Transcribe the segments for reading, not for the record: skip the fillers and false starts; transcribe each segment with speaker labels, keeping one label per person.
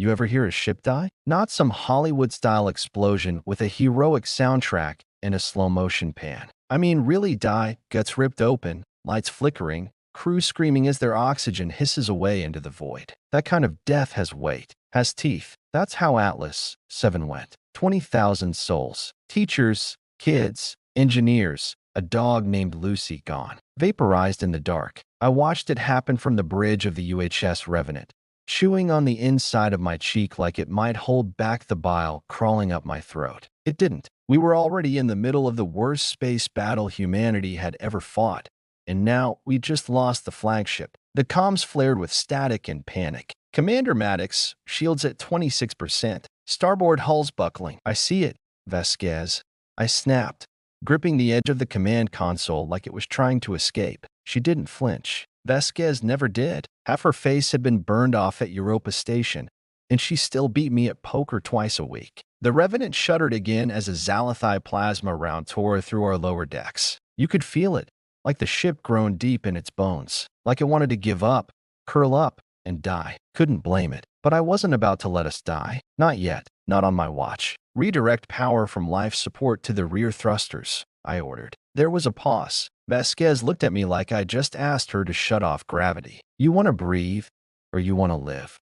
Speaker 1: You ever hear a ship die? Not some Hollywood-style explosion with a heroic soundtrack and a slow-motion pan. I mean, really die, guts ripped open, lights flickering, crew screaming as their oxygen hisses away into the void. That kind of death has weight, has teeth. That's how Atlas 7 went. 20,000 souls. Teachers, kids, engineers, a dog named Lucy gone. Vaporized in the dark. I watched it happen from the bridge of the UHS Revenant, chewing on the inside of my cheek like it might hold back the bile crawling up my throat. It didn't. We were already in the middle of the worst space battle humanity had ever fought, and now we just lost the flagship. The comms flared with static and panic. Commander Maddox, shields at 26%. Starboard hulls buckling. I see it, Vasquez. I snapped, gripping the edge of the command console like it was trying to escape. She didn't flinch. Vasquez never did. Half her face had been burned off at Europa Station, and she still beat me at poker twice a week. The Revenant shuddered again as a Zalathai plasma round tore through our lower decks. You could feel it, like the ship groaned deep in its bones, like it wanted to give up, curl up, and die. Couldn't blame it. But I wasn't about to let us die. Not yet. Not on my watch. Redirect power from life support to the rear thrusters, I ordered. There was a pause. Vasquez looked at me like I just asked her to shut off gravity. You want to breathe, or you want to live?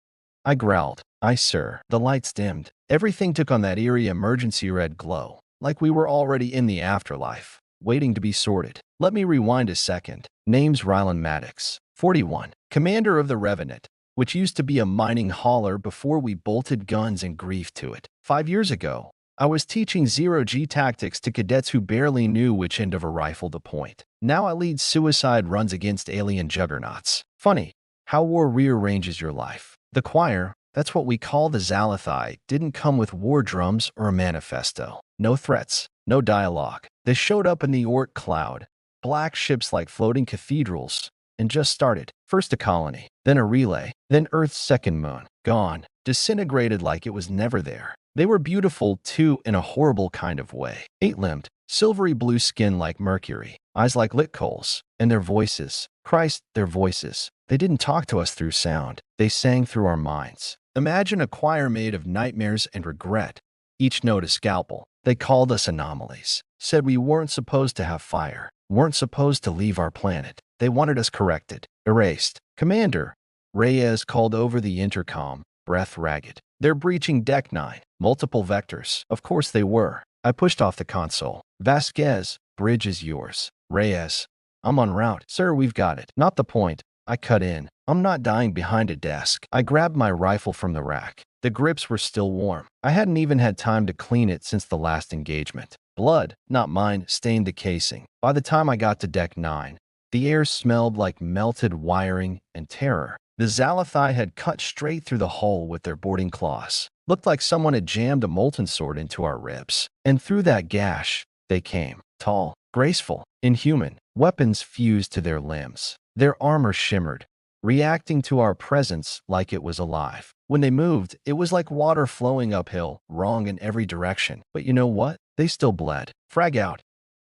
Speaker 1: I growled. Aye, sir. The lights dimmed. Everything took on that eerie emergency red glow, like we were already in the afterlife, waiting to be sorted. Let me rewind a second. Name's Rylan Maddox, 41, commander of the Revenant, which used to be a mining hauler before we bolted guns and grief to it. 5 years ago, I was teaching zero-G tactics to cadets who barely knew which end of a rifle to point. Now I lead suicide runs against alien juggernauts. Funny how war rearranges your life. The choir, that's what we call the Zalathai, didn't come with war drums or a manifesto. No threats, no dialogue. They showed up in the Orc cloud, black ships like floating cathedrals, and just started. First a colony, then a relay, then Earth's second moon. Gone, disintegrated like it was never there. They were beautiful, too, in a horrible kind of way. 8-limbed, silvery blue skin like mercury, eyes like lit coals, and their voices. Christ, their voices. They didn't talk to us through sound. They sang through our minds. Imagine a choir made of nightmares and regret, each note a scalpel. They called us anomalies, said we weren't supposed to have fire, weren't supposed to leave our planet. They wanted us corrected, erased. Commander, Reyes called over the intercom, breath ragged. They're breaching Deck 9. Multiple vectors. Of course they were. I pushed off the console. Vasquez, bridge is yours. Reyes, I'm en route. Sir, we've got it. Not the point. I cut in. I'm not dying behind a desk. I grabbed my rifle from the rack. The grips were still warm. I hadn't even had time to clean it since the last engagement. Blood, not mine, stained the casing. By the time I got to Deck 9, the air smelled like melted wiring and terror. The Zalathai had cut straight through the hull with their boarding claws. Looked like someone had jammed a molten sword into our ribs. And through that gash, they came. Tall, graceful, inhuman. Weapons fused to their limbs. Their armor shimmered, reacting to our presence like it was alive. When they moved, it was like water flowing uphill, wrong in every direction. But you know what? They still bled. Frag out,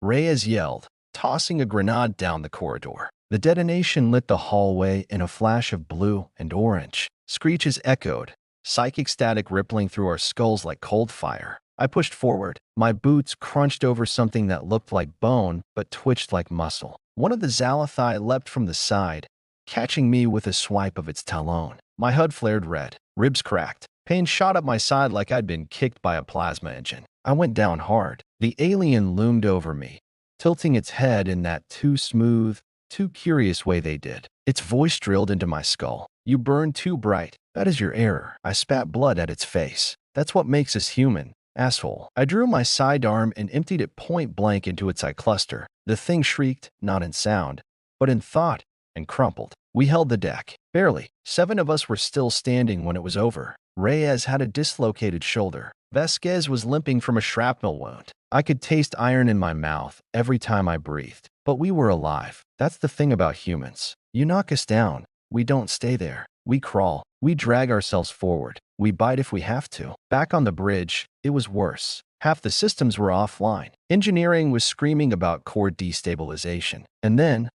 Speaker 1: Reyes yelled, tossing a grenade down the corridor. The detonation lit the hallway in a flash of blue and orange. Screeches echoed, psychic static rippling through our skulls like cold fire. I pushed forward. My boots crunched over something that looked like bone but twitched like muscle. One of the Zalathai leapt from the side, catching me with a swipe of its talon. My HUD flared red. Ribs cracked. Pain shot up my side like I'd been kicked by a plasma engine. I went down hard. The alien loomed over me, tilting its head in that too smooth, too curious way they did. Its voice drilled into my skull. You burn too bright. That is your error. I spat blood at its face. That's what makes us human, asshole. I drew my sidearm and emptied it point blank into its eye cluster. The thing shrieked, not in sound, but in thought, and crumpled. We held the deck. Barely. 7 of us were still standing when it was over. Reyes had a dislocated shoulder. Vasquez was limping from a shrapnel wound. I could taste iron in my mouth every time I breathed. But we were alive. That's the thing about humans. You knock us down, we don't stay there. We crawl. We drag ourselves forward. We bite if we have to. Back on the bridge, it was worse. Half the systems were offline. Engineering was screaming about core destabilization. And then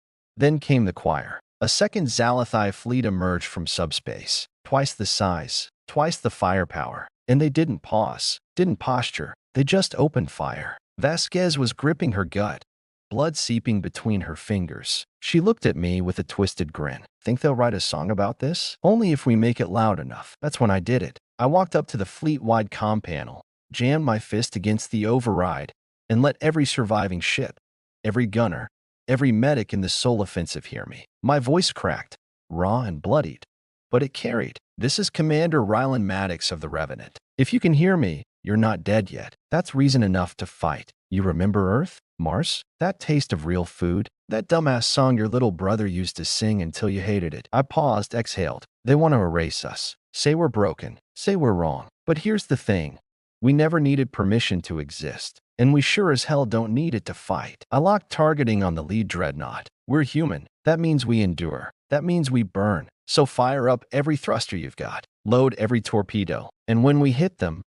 Speaker 1: came the choir. A second Zalathai fleet emerged from subspace. Twice the size, twice the firepower. And they didn't pause, didn't posture, they just opened fire. Vasquez was gripping her gut, blood seeping between her fingers. She looked at me with a twisted grin. Think they'll write a song about this? Only if we make it loud enough. That's when I did it. I walked up to the fleet-wide comm panel, jammed my fist against the override, and let every surviving ship, every gunner, every medic in the Soul Offensive hear me. My voice cracked, raw and bloodied, but it carried. This is Commander Rylan Maddox of the Revenant. If you can hear me, you're not dead yet. That's reason enough to fight. You remember Earth? Mars? That taste of real food? That dumbass song your little brother used to sing until you hated it? I paused, exhaled. They want to erase us. Say we're broken. Say we're wrong. But here's the thing. We never needed permission to exist. And we sure as hell don't need it to fight. I locked targeting on the lead dreadnought. We're human. That means we endure. That means we burn. So fire up every thruster you've got. Load every torpedo. And when we hit them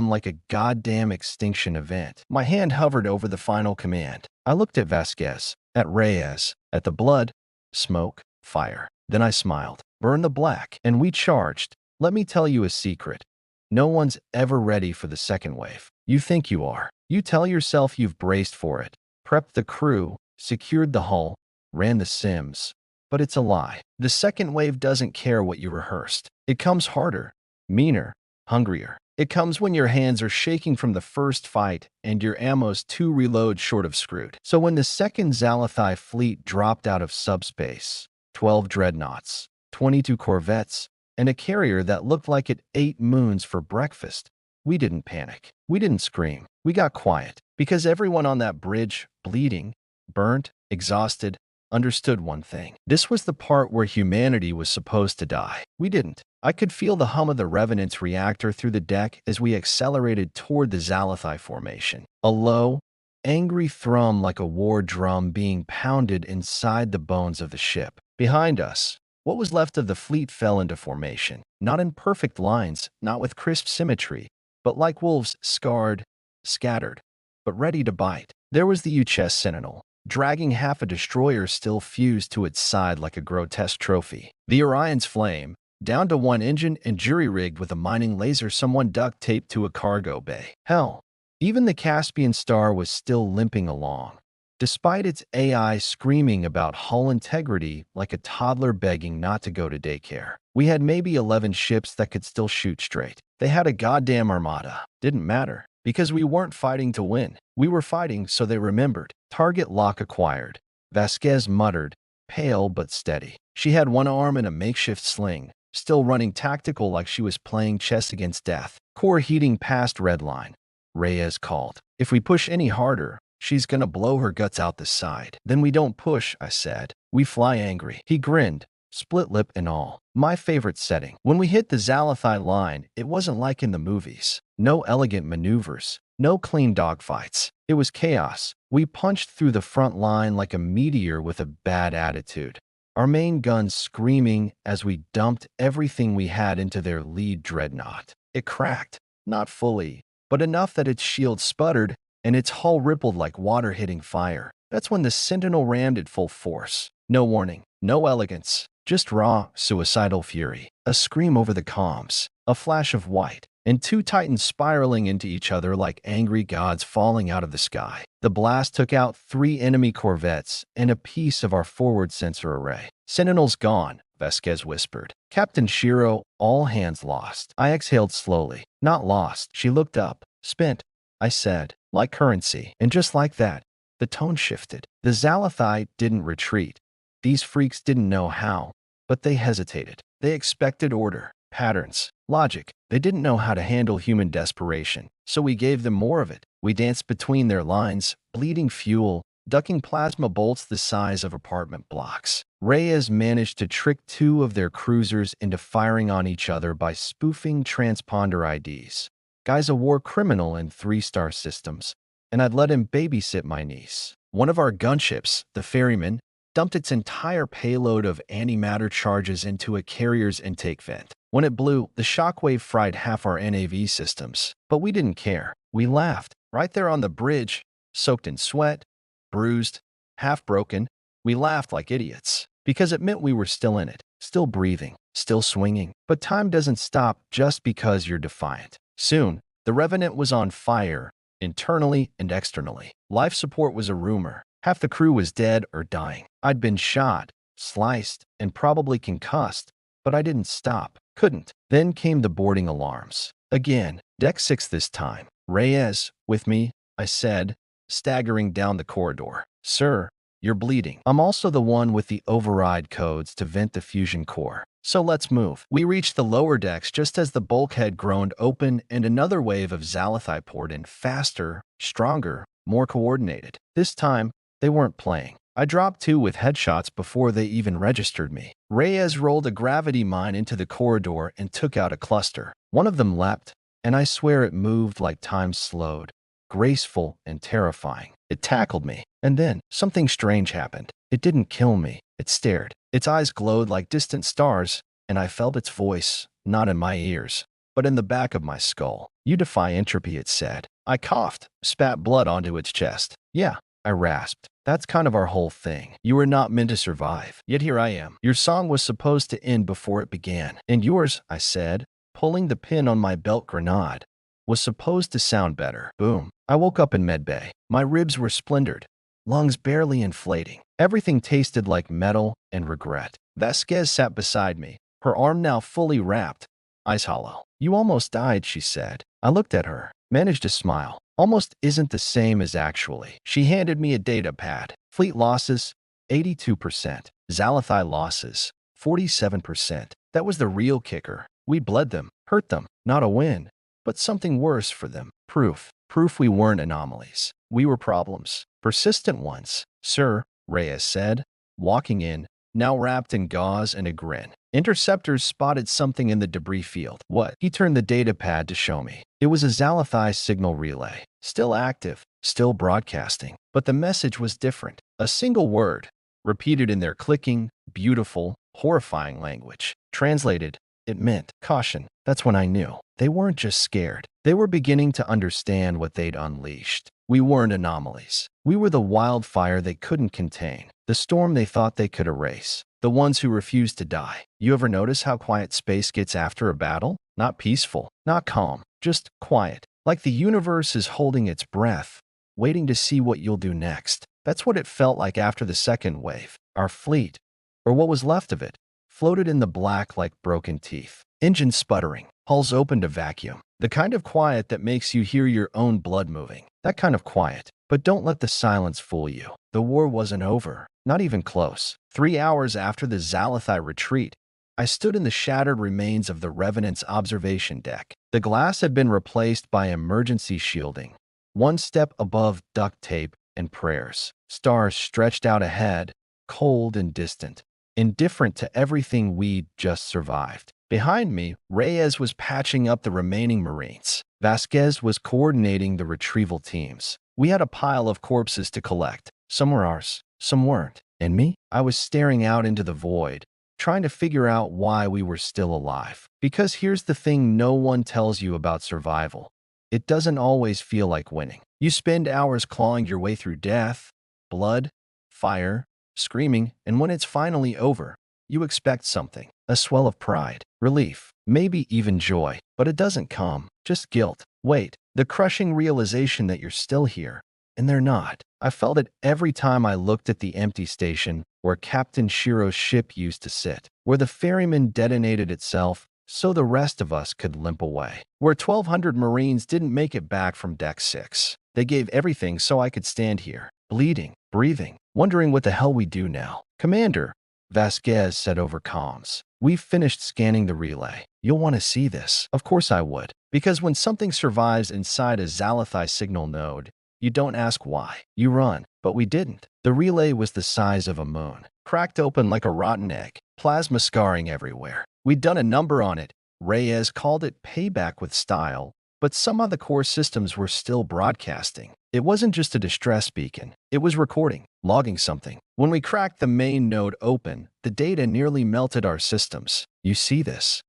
Speaker 1: like a goddamn extinction event. My hand hovered over the final command. I looked at Vasquez, at Reyes, at the blood, smoke, fire. Then I smiled. Burn the black. And we charged. Let me tell you a secret. No one's ever ready for the second wave. You think you are. You tell yourself you've braced for it, prepped the crew, secured the hull, ran the sims. But it's a lie. The second wave doesn't care what you rehearsed. It comes harder, meaner, hungrier. It comes when your hands are shaking from the first fight and your ammo's 2 reloads short of screwed. So when the second Zalathai fleet dropped out of subspace, 12 dreadnoughts, 22 corvettes, and a carrier that looked like it ate moons for breakfast, we didn't panic. We didn't scream. We got quiet because everyone on that bridge, bleeding, burnt, exhausted, understood one thing. This was the part where humanity was supposed to die. We didn't. I could feel the hum of the Revenant's reactor through the deck as we accelerated toward the Zalathai formation. A low, angry thrum like a war drum being pounded inside the bones of the ship. Behind us, what was left of the fleet fell into formation. Not in perfect lines, not with crisp symmetry, but like wolves, scarred, scattered, but ready to bite. There was the Uchess Sentinel, dragging half a destroyer still fused to its side like a grotesque trophy. The Orion's Flame, down to 1 engine and jury-rigged with a mining laser someone duct-taped to a cargo bay. Hell, even the Caspian Star was still limping along, despite its AI screaming about hull integrity like a toddler begging not to go to daycare. We had maybe 11 ships that could still shoot straight. They had a goddamn armada. Didn't matter, because we weren't fighting to win. We were fighting so they remembered. Target lock acquired. Vasquez muttered, pale but steady. She had one arm in a makeshift sling, still running tactical like she was playing chess against death. Core heating past red line. Reyes called. If we push any harder, she's gonna blow her guts out the side. Then we don't push, I said. We fly angry. He grinned, split lip and all. My favorite setting. When we hit the Zalathai line, it wasn't like in the movies. No elegant maneuvers. No clean dogfights. It was chaos. We punched through the front line like a meteor with a bad attitude. Our main guns screaming as we dumped everything we had into their lead dreadnought. It cracked. Not fully, but enough that its shield sputtered and its hull rippled like water hitting fire. That's when the Sentinel rammed at full force. No warning, no elegance, just raw, suicidal fury. A scream over the comms, a flash of white, and 2 titans spiraling into each other like angry gods falling out of the sky. The blast took out 3 enemy corvettes and a piece of our forward sensor array. Sentinel's gone, Vasquez whispered. Captain Shiro, all hands lost. I exhaled slowly. Not lost. She looked up. Spent, I said, like currency. And just like that, the tone shifted. The Zalathai didn't retreat. These freaks didn't know how, but they hesitated. They expected order, patterns, logic. They didn't know how to handle human desperation, so we gave them more of it. We danced between their lines, bleeding fuel, ducking plasma bolts the size of apartment blocks. Reyes managed to trick 2 of their cruisers into firing on each other by spoofing transponder IDs. Guy's a war criminal in 3-star systems, and I'd let him babysit my niece. One of our gunships, the Ferryman, dumped its entire payload of antimatter charges into a carrier's intake vent. When it blew, the shockwave fried half our NAV systems. But we didn't care. We laughed. Right there on the bridge, soaked in sweat, bruised, half broken, we laughed like idiots. Because it meant we were still in it. still breathing, still swinging. But time doesn't stop just because you're defiant. Soon, the Revenant was on fire, internally and externally. Life support was a rumor. Half the crew was dead or dying. I'd been shot, sliced, and probably concussed, but I didn't stop. Couldn't. Then came the boarding alarms. Again, Deck 6 this time. Reyes, with me, I said, staggering down the corridor. Sir, you're bleeding. I'm also the one with the override codes to vent the fusion core. So let's move. We reached the lower decks just as the bulkhead groaned open and another wave of Zalathai poured in, faster, stronger, more coordinated. This time, they weren't playing. I dropped 2 with headshots before they even registered me. Reyes rolled a gravity mine into the corridor and took out a cluster. One of them leapt, and I swear it moved like time slowed, graceful and terrifying. It tackled me, and then something strange happened. It didn't kill me. It stared. Its eyes glowed like distant stars, and I felt its voice, not in my ears, but in the back of my skull. You defy entropy, it said. I coughed, spat blood onto its chest. Yeah, I rasped. That's kind of our whole thing. You were not meant to survive. Yet here I am. Your song was supposed to end before it began. And yours, I said, pulling the pin on my belt grenade, was supposed to sound better. Boom. I woke up in medbay. My ribs were splintered, lungs barely inflating. Everything tasted like metal and regret. Vasquez sat beside me, her arm now fully wrapped, eyes hollow. You almost died, she said. I looked at her, managed a smile. Almost isn't the same as actually. She handed me a data pad. Fleet losses, 82%. Zalathai losses, 47%. That was the real kicker. We bled them, hurt them. Not a win, but something worse for them. Proof. Proof we weren't anomalies. We were problems. Persistent ones. Sir, Reyes said, walking in, now wrapped in gauze and a grin. Interceptors spotted something in the debris field. What? He turned the data pad to show me. It was a Zalathai signal relay. Still active, still broadcasting. But the message was different. A single word, repeated in their clicking, beautiful, horrifying language. Translated, it meant caution. That's when I knew. They weren't just scared. They were beginning to understand what they'd unleashed. We weren't anomalies. We were the wildfire they couldn't contain, the storm they thought they could erase, the ones who refused to die. You ever notice how quiet space gets after a battle? Not peaceful, not calm, just quiet. Like the universe is holding its breath, waiting to see what you'll do next. That's what it felt like after the second wave. Our fleet, or what was left of it, floated in the black like broken teeth. Engines sputtering, hulls open to vacuum. The kind of quiet that makes you hear your own blood moving. That kind of quiet. But don't let the silence fool you. The war wasn't over. Not even close. 3 hours after the Zalathai retreat, I stood in the shattered remains of the Revenant's observation deck. The glass had been replaced by emergency shielding, one step above duct tape and prayers. Stars stretched out ahead, cold and distant, indifferent to everything we'd just survived. Behind me, Reyes was patching up the remaining Marines. Vasquez was coordinating the retrieval teams. We had a pile of corpses to collect. Some were ours, some weren't. And me? I was staring out into the void, trying to figure out why we were still alive. Because here's the thing no one tells you about survival. It doesn't always feel like winning. You spend hours clawing your way through death, blood, fire, screaming, and when it's finally over, you expect something. A swell of pride, relief, maybe even joy. But it doesn't come, just guilt. Wait, the crushing realization that you're still here, and they're not. I felt it every time I looked at the empty station where Captain Shiro's ship used to sit, where the ferryman detonated itself so the rest of us could limp away, where 1,200 Marines didn't make it back from Deck 6. They gave everything so I could stand here, bleeding, breathing, wondering what the hell we do now. Commander, Vasquez said over comms, we've finished scanning the relay. You'll want to see this. Of course I would. Because when something survives inside a Zalathai signal node, you don't ask why. You run. But we didn't. The relay was the size of a moon, cracked open like a rotten egg, plasma scarring everywhere. We'd done a number on it. Reyes called it payback with style, but some of the core systems were still broadcasting. It wasn't just a distress beacon. It was recording, logging something. When we cracked the main node open, the data nearly melted our systems. You see this?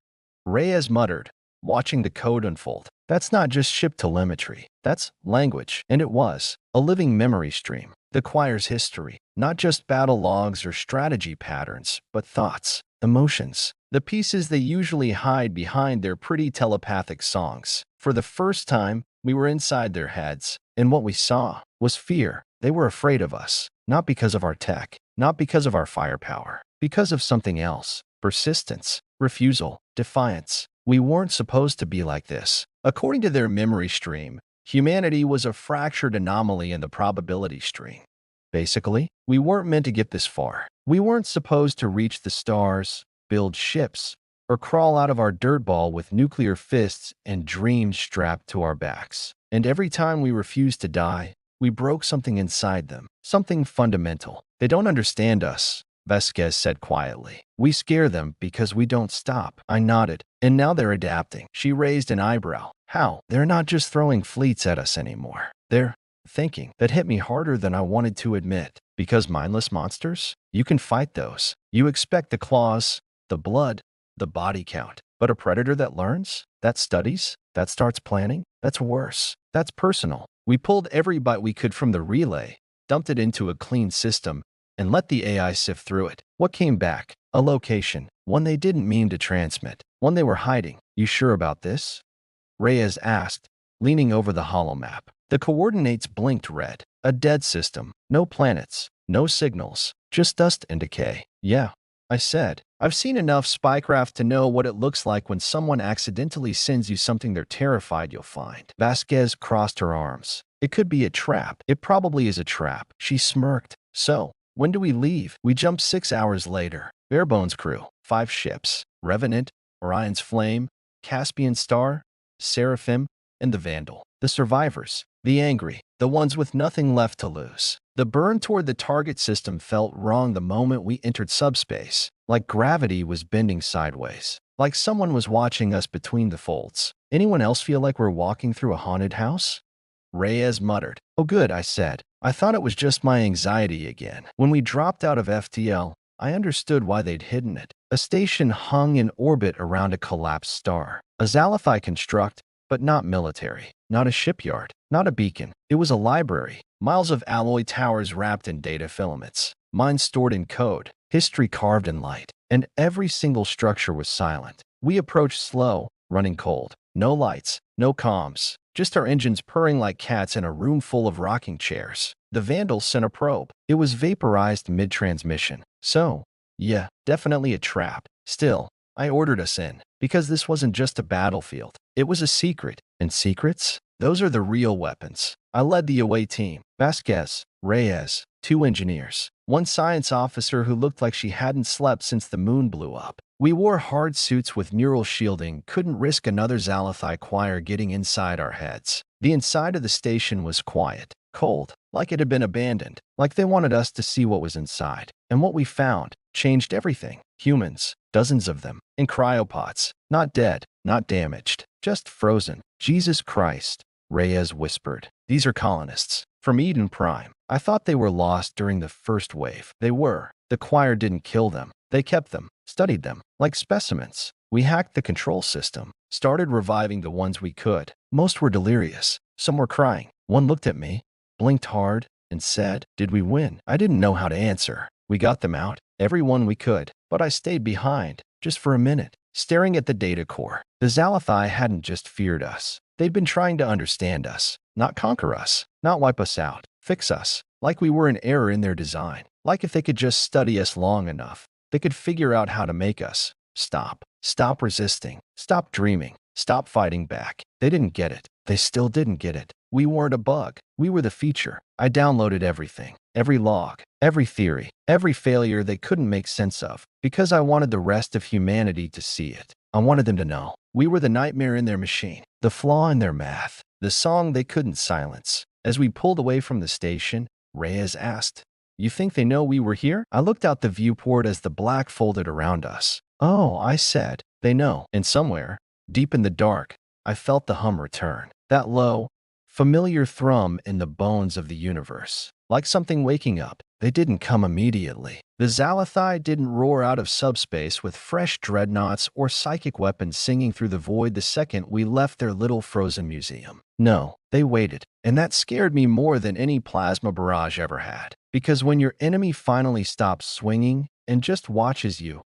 Speaker 1: Reyes muttered, watching the code unfold. That's not just ship telemetry. That's language. And it was. A living memory stream. The choir's history. Not just battle logs or strategy patterns, but thoughts. emotions. The pieces they usually hide behind their pretty telepathic songs. For the first time, we were inside their heads, and what we saw was fear. They were afraid of us, not because of our tech, not because of our firepower, because of something else. Persistence, refusal, defiance. We weren't supposed to be like this. According to their memory stream, humanity was a fractured anomaly in the probability stream. Basically, we weren't meant to get this far. We weren't supposed to reach the stars, build ships, or crawl out of our dirt ball with nuclear fists and dreams strapped to our backs. And every time we refused to die, we broke something inside them, something fundamental. They don't understand us, Vasquez said quietly. We scare them because we don't stop. I nodded. And now they're adapting. She raised an eyebrow. How? They're not just throwing fleets at us anymore. They're thinking. That hit me harder than I wanted to admit. Because mindless monsters? You can fight those. You expect the claws, the blood, the body count. But a predator that learns, that studies, that starts planning, that's worse. That's personal. We pulled every byte we could from the relay, dumped it into a clean system, and let the AI sift through it. What came back? A location. One they didn't mean to transmit. One they were hiding. You sure about this? Reyes asked, leaning over the holomap. The coordinates blinked red. A dead system. No planets. No signals. Just dust and decay. Yeah, I said. I've seen enough spycraft to know what it looks like when someone accidentally sends you something they're terrified you'll find. Vasquez crossed her arms. It could be a trap. It probably is a trap. She smirked. So, when do we leave? We jumped 6 hours later. Barebones crew. 5 ships. Revenant, Orion's Flame, Caspian Star, Seraphim, and the Vandal. The survivors. The angry. The ones with nothing left to lose. The burn toward the target system felt wrong the moment we entered subspace. Like gravity was bending sideways. Like someone was watching us between the folds. Anyone else feel like we're walking through a haunted house? Reyes muttered. Oh good, I said. I thought it was just my anxiety again. When we dropped out of FTL, I understood why they'd hidden it. A station hung in orbit around a collapsed star. A SciFi construct, but not military. Not a shipyard. Not a beacon. It was a library. Miles of alloy towers wrapped in data filaments. Minds stored in code. History carved in light. And every single structure was silent. We approached slow, running cold. No lights. No comms. Just our engines purring like cats in a room full of rocking chairs. The Vandal sent a probe. It was vaporized mid-transmission. So, yeah, definitely a trap. Still, I ordered us in. Because this wasn't just a battlefield. It was a secret. And secrets? Those are the real weapons. I led the away team. Vasquez, Reyes, 2 engineers. 1 science officer who looked like she hadn't slept since the moon blew up. We wore hard suits with neural shielding, couldn't risk another Zalathai choir getting inside our heads. The inside of the station was quiet, cold, like it had been abandoned, like they wanted us to see what was inside. And what we found changed everything. Humans, dozens of them, in cryopods, not dead, not damaged, just frozen. Jesus Christ, Reyes whispered. These are colonists, from Eden Prime. I thought they were lost during the first wave. They were. The choir didn't kill them. They kept them, studied them, like specimens. We hacked the control system, started reviving the ones we could. Most were delirious. Some were crying. One looked at me, blinked hard, and said, "Did we win?" I didn't know how to answer. We got them out, every one we could, but I stayed behind, just for a minute, staring at the data core. The Zalathai hadn't just feared us. They'd been trying to understand us, not conquer us, not wipe us out, fix us, like we were an error in their design. Like if they could just study us long enough, they could figure out how to make us stop. Stop resisting. Stop dreaming. Stop fighting back. They didn't get it. They still didn't get it. We weren't a bug. We were the feature. I downloaded everything. Every log. Every theory. Every failure they couldn't make sense of. Because I wanted the rest of humanity to see it. I wanted them to know. We were the nightmare in their machine. The flaw in their math. The song they couldn't silence. As we pulled away from the station, Reyes asked, "You think they know we were here?" I looked out the viewport as the black folded around us. "Oh," I said, "they know." And somewhere, deep in the dark, I felt the hum return. That low, familiar thrum in the bones of the universe. Like something waking up. They didn't come immediately. The Zalathai didn't roar out of subspace with fresh dreadnoughts or psychic weapons singing through the void the second we left their little frozen museum. No, they waited. And that scared me more than any plasma barrage ever had. Because when your enemy finally stops swinging and just watches you,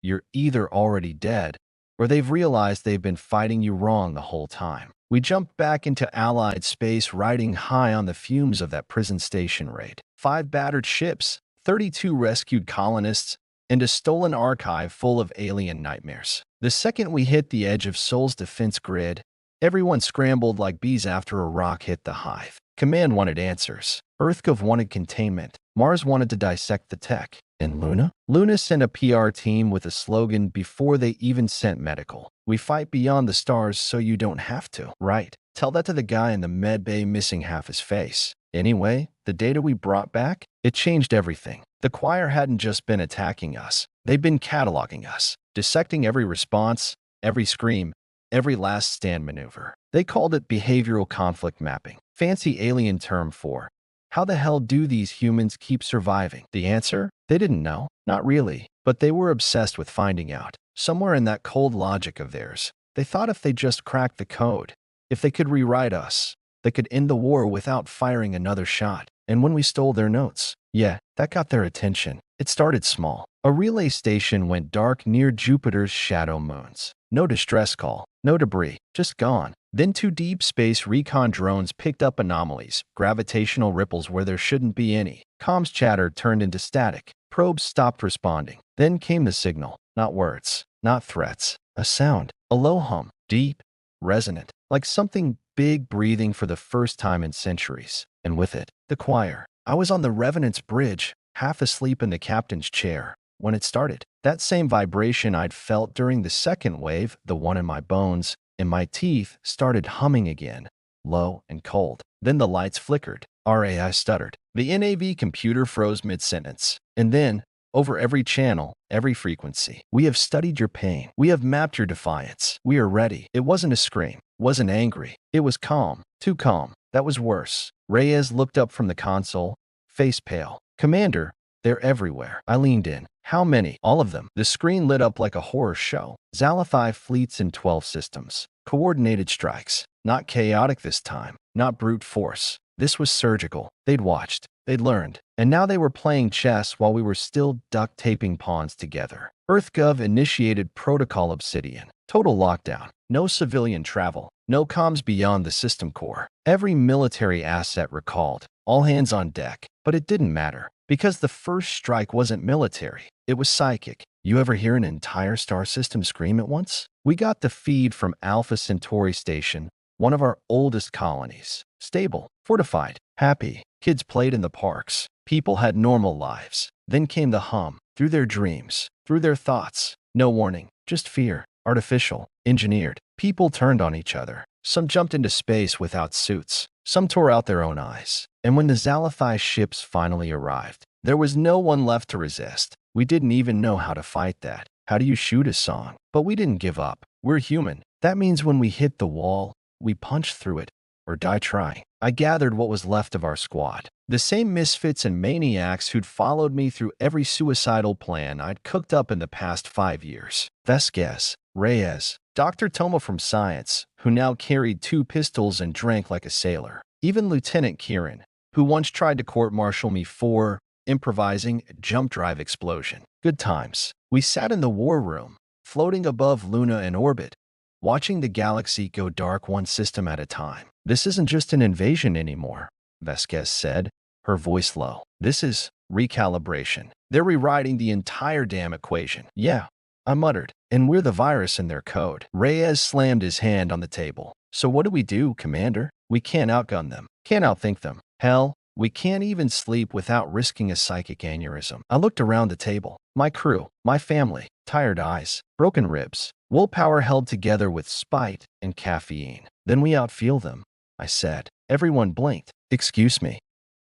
Speaker 1: you're either already dead or they've realized they've been fighting you wrong the whole time. We jumped back into Allied space, riding high on the fumes of that prison station raid. 5 battered ships, 32 rescued colonists, and a stolen archive full of alien nightmares. The second we hit the edge of Sol's defense grid, everyone scrambled like bees after a rock hit the hive. Command wanted answers. EarthGov wanted containment. Mars wanted to dissect the tech. And Luna? Luna sent a PR team with a slogan before they even sent medical. We fight beyond the stars so you don't have to. Right. Tell that to the guy in the med bay missing half his face. Anyway, the data we brought back, it changed everything. The choir hadn't just been attacking us. They'd been cataloging us, dissecting every response, every scream, every last stand maneuver. They called it behavioral conflict mapping. Fancy alien term for how the hell do these humans keep surviving? The answer? They didn't know. Not really. But they were obsessed with finding out. Somewhere in that cold logic of theirs, they thought if they just cracked the code, if they could rewrite us, they could end the war without firing another shot. And when we stole their notes, yeah, that got their attention. It started small. A relay station went dark near Jupiter's shadow moons. No distress call, no debris, just gone. Then 2 deep space recon drones picked up anomalies, gravitational ripples where there shouldn't be any. Comms chatter turned into static. Probes stopped responding. Then came the signal. Not words, not threats. A sound. A low hum. Deep, resonant, like something big breathing for the first time in centuries. And with it, the choir. I was on the Revenant's bridge, half asleep in the captain's chair, when it started. That same vibration I'd felt during the second wave, the one in my bones, and my teeth started humming again, low and cold. Then the lights flickered. RAI stuttered. The NAV computer froze mid-sentence. And then, over every channel, every frequency, we have studied your pain. We have mapped your defiance. We are ready. It wasn't a scream. Wasn't angry. It was calm. Too calm. That was worse. Reyes looked up from the console, face pale. Commander, they're everywhere. I leaned in. How many? All of them. The screen lit up like a horror show. Zalathai fleets in 12 systems. Coordinated strikes. Not chaotic this time. Not brute force. This was surgical. They'd watched. They'd learned. And now they were playing chess while we were still duct taping pawns together. EarthGov initiated Protocol Obsidian. Total lockdown. No civilian travel. No comms beyond the system core. Every military asset recalled. All hands on deck. But it didn't matter. Because the first strike wasn't military. It was psychic. You ever hear an entire star system scream at once? We got the feed from Alpha Centauri Station, one of our oldest colonies. Stable, fortified, happy. Kids played in the parks. People had normal lives. Then came the hum, through their dreams, through their thoughts. No warning, just fear. Artificial, engineered. People turned on each other. Some jumped into space without suits. Some tore out their own eyes. And when the Zalathai ships finally arrived, there was no one left to resist. We didn't even know how to fight that. How do you shoot a song? But we didn't give up. We're human. That means when we hit the wall, we punch through it or die trying. I gathered what was left of our squad. The same misfits and maniacs who'd followed me through every suicidal plan I'd cooked up in the past 5 years. Vasquez, Reyes, Dr. Toma from Science, who now carried 2 pistols and drank like a sailor. Even Lieutenant Kieran, who once tried to court-martial me for improvising a jump drive explosion. Good times. We sat in the war room, floating above Luna in orbit, watching the galaxy go dark one system at a time. This isn't just an invasion anymore, Vasquez said, her voice low. This is recalibration. They're rewriting the entire damn equation. Yeah, I muttered. And we're the virus in their code. Reyes slammed his hand on the table. So what do we do, Commander? We can't outgun them. Can't outthink them. Hell, we can't even sleep without risking a psychic aneurysm. I looked around the table. My crew, my family, tired eyes, broken ribs, willpower held together with spite and caffeine. Then we outfeel them, I said. Everyone blinked. Excuse me.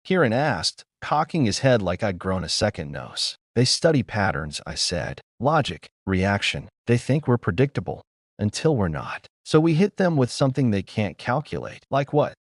Speaker 1: Kieran asked, cocking his head like I'd grown a second nose. They study patterns, I said. Logic, reaction. They think we're predictable, until we're not. So we hit them with something they can't calculate. Like what?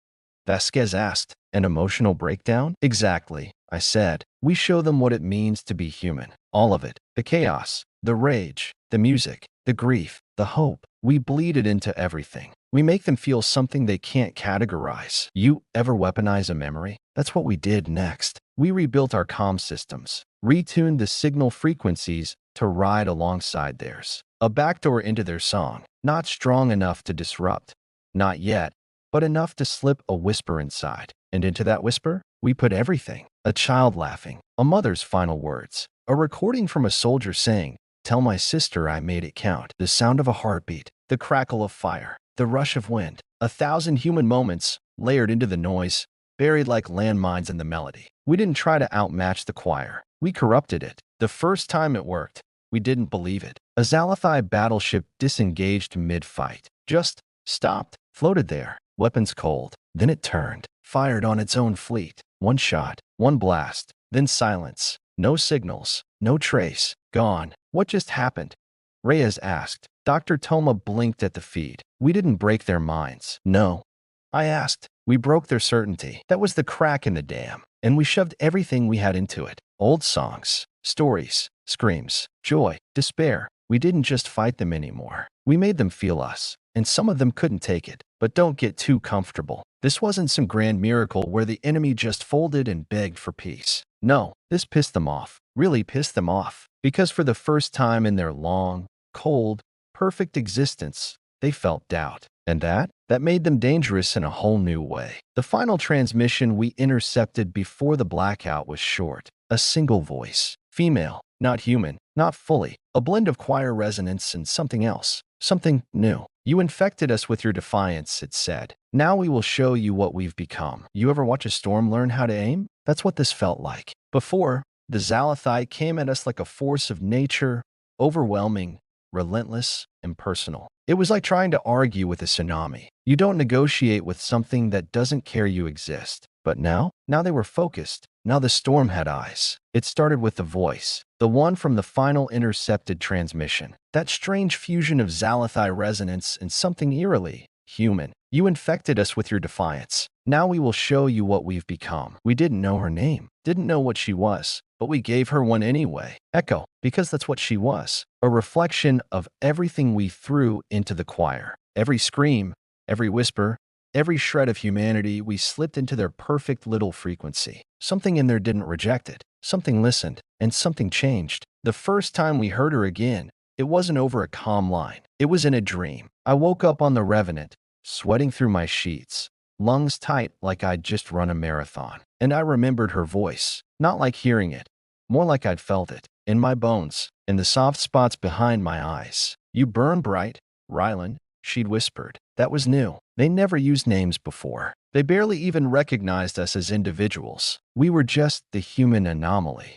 Speaker 1: Vasquez asked. An emotional breakdown? Exactly, I said. We show them what it means to be human. All of it. The chaos, the rage, the music, the grief, the hope. We bleed it into everything. We make them feel something they can't categorize. You ever weaponize a memory? That's what we did next. We rebuilt our comm systems, retuned the signal frequencies to ride alongside theirs. A backdoor into their song, not strong enough to disrupt. Not yet, but enough to slip a whisper inside. And into that whisper, we put everything. A child laughing, a mother's final words, a recording from a soldier saying, "Tell my sister I made it count," the sound of a heartbeat, the crackle of fire, the rush of wind, 1,000 human moments layered into the noise, buried like landmines in the melody. We didn't try to outmatch the choir. We corrupted it. The first time it worked, we didn't believe it. A Zalathai battleship disengaged mid-fight. Just stopped, floated there, weapons cold. Then it turned, fired on its own fleet. One shot, one blast, then silence. No signals, no trace. Gone. What just happened? Reyes asked. Dr. Toma blinked at the feed. We didn't break their minds. No. I asked. We broke their certainty. That was the crack in the dam. And we shoved everything we had into it. Old songs, stories, screams, joy, despair. We didn't just fight them anymore. We made them feel us. And some of them couldn't take it. But don't get too comfortable. This wasn't some grand miracle where the enemy just folded and begged for peace. No, this pissed them off. Really pissed them off. Because for the first time in their long, cold, perfect existence, they felt doubt. And that made them dangerous in a whole new way. The final transmission we intercepted before the blackout was short. A single voice. Female. Not human. Not fully. A blend of choir resonance and something else. Something new. You infected us with your defiance, it said. Now we will show you what we've become. You ever watch a storm learn how to aim? That's what this felt like. Before, the Zalathai came at us like a force of nature, overwhelming, relentless, impersonal. It was like trying to argue with a tsunami. You don't negotiate with something that doesn't care you exist. But now they were focused. Now the storm had eyes. It started with the voice, the one from the final intercepted transmission. That strange fusion of Zalathai resonance and something eerily human. You infected us with your defiance. Now we will show you what we've become. We didn't know her name, didn't know what she was, but we gave her one anyway. Echo, because that's what she was. A reflection of everything we threw into the choir. Every scream, every whisper, every shred of humanity, we slipped into their perfect little frequency. Something in there didn't reject it. Something listened, and something changed. The first time we heard her again, it wasn't over a calm line. It was in a dream. I woke up on the Revenant, sweating through my sheets, lungs tight like I'd just run a marathon. And I remembered her voice, not like hearing it, more like I'd felt it, in my bones, in the soft spots behind my eyes. You burn bright, Rylan, she'd whispered. That was new. They never used names before. They barely even recognized us as individuals. We were just the human anomaly.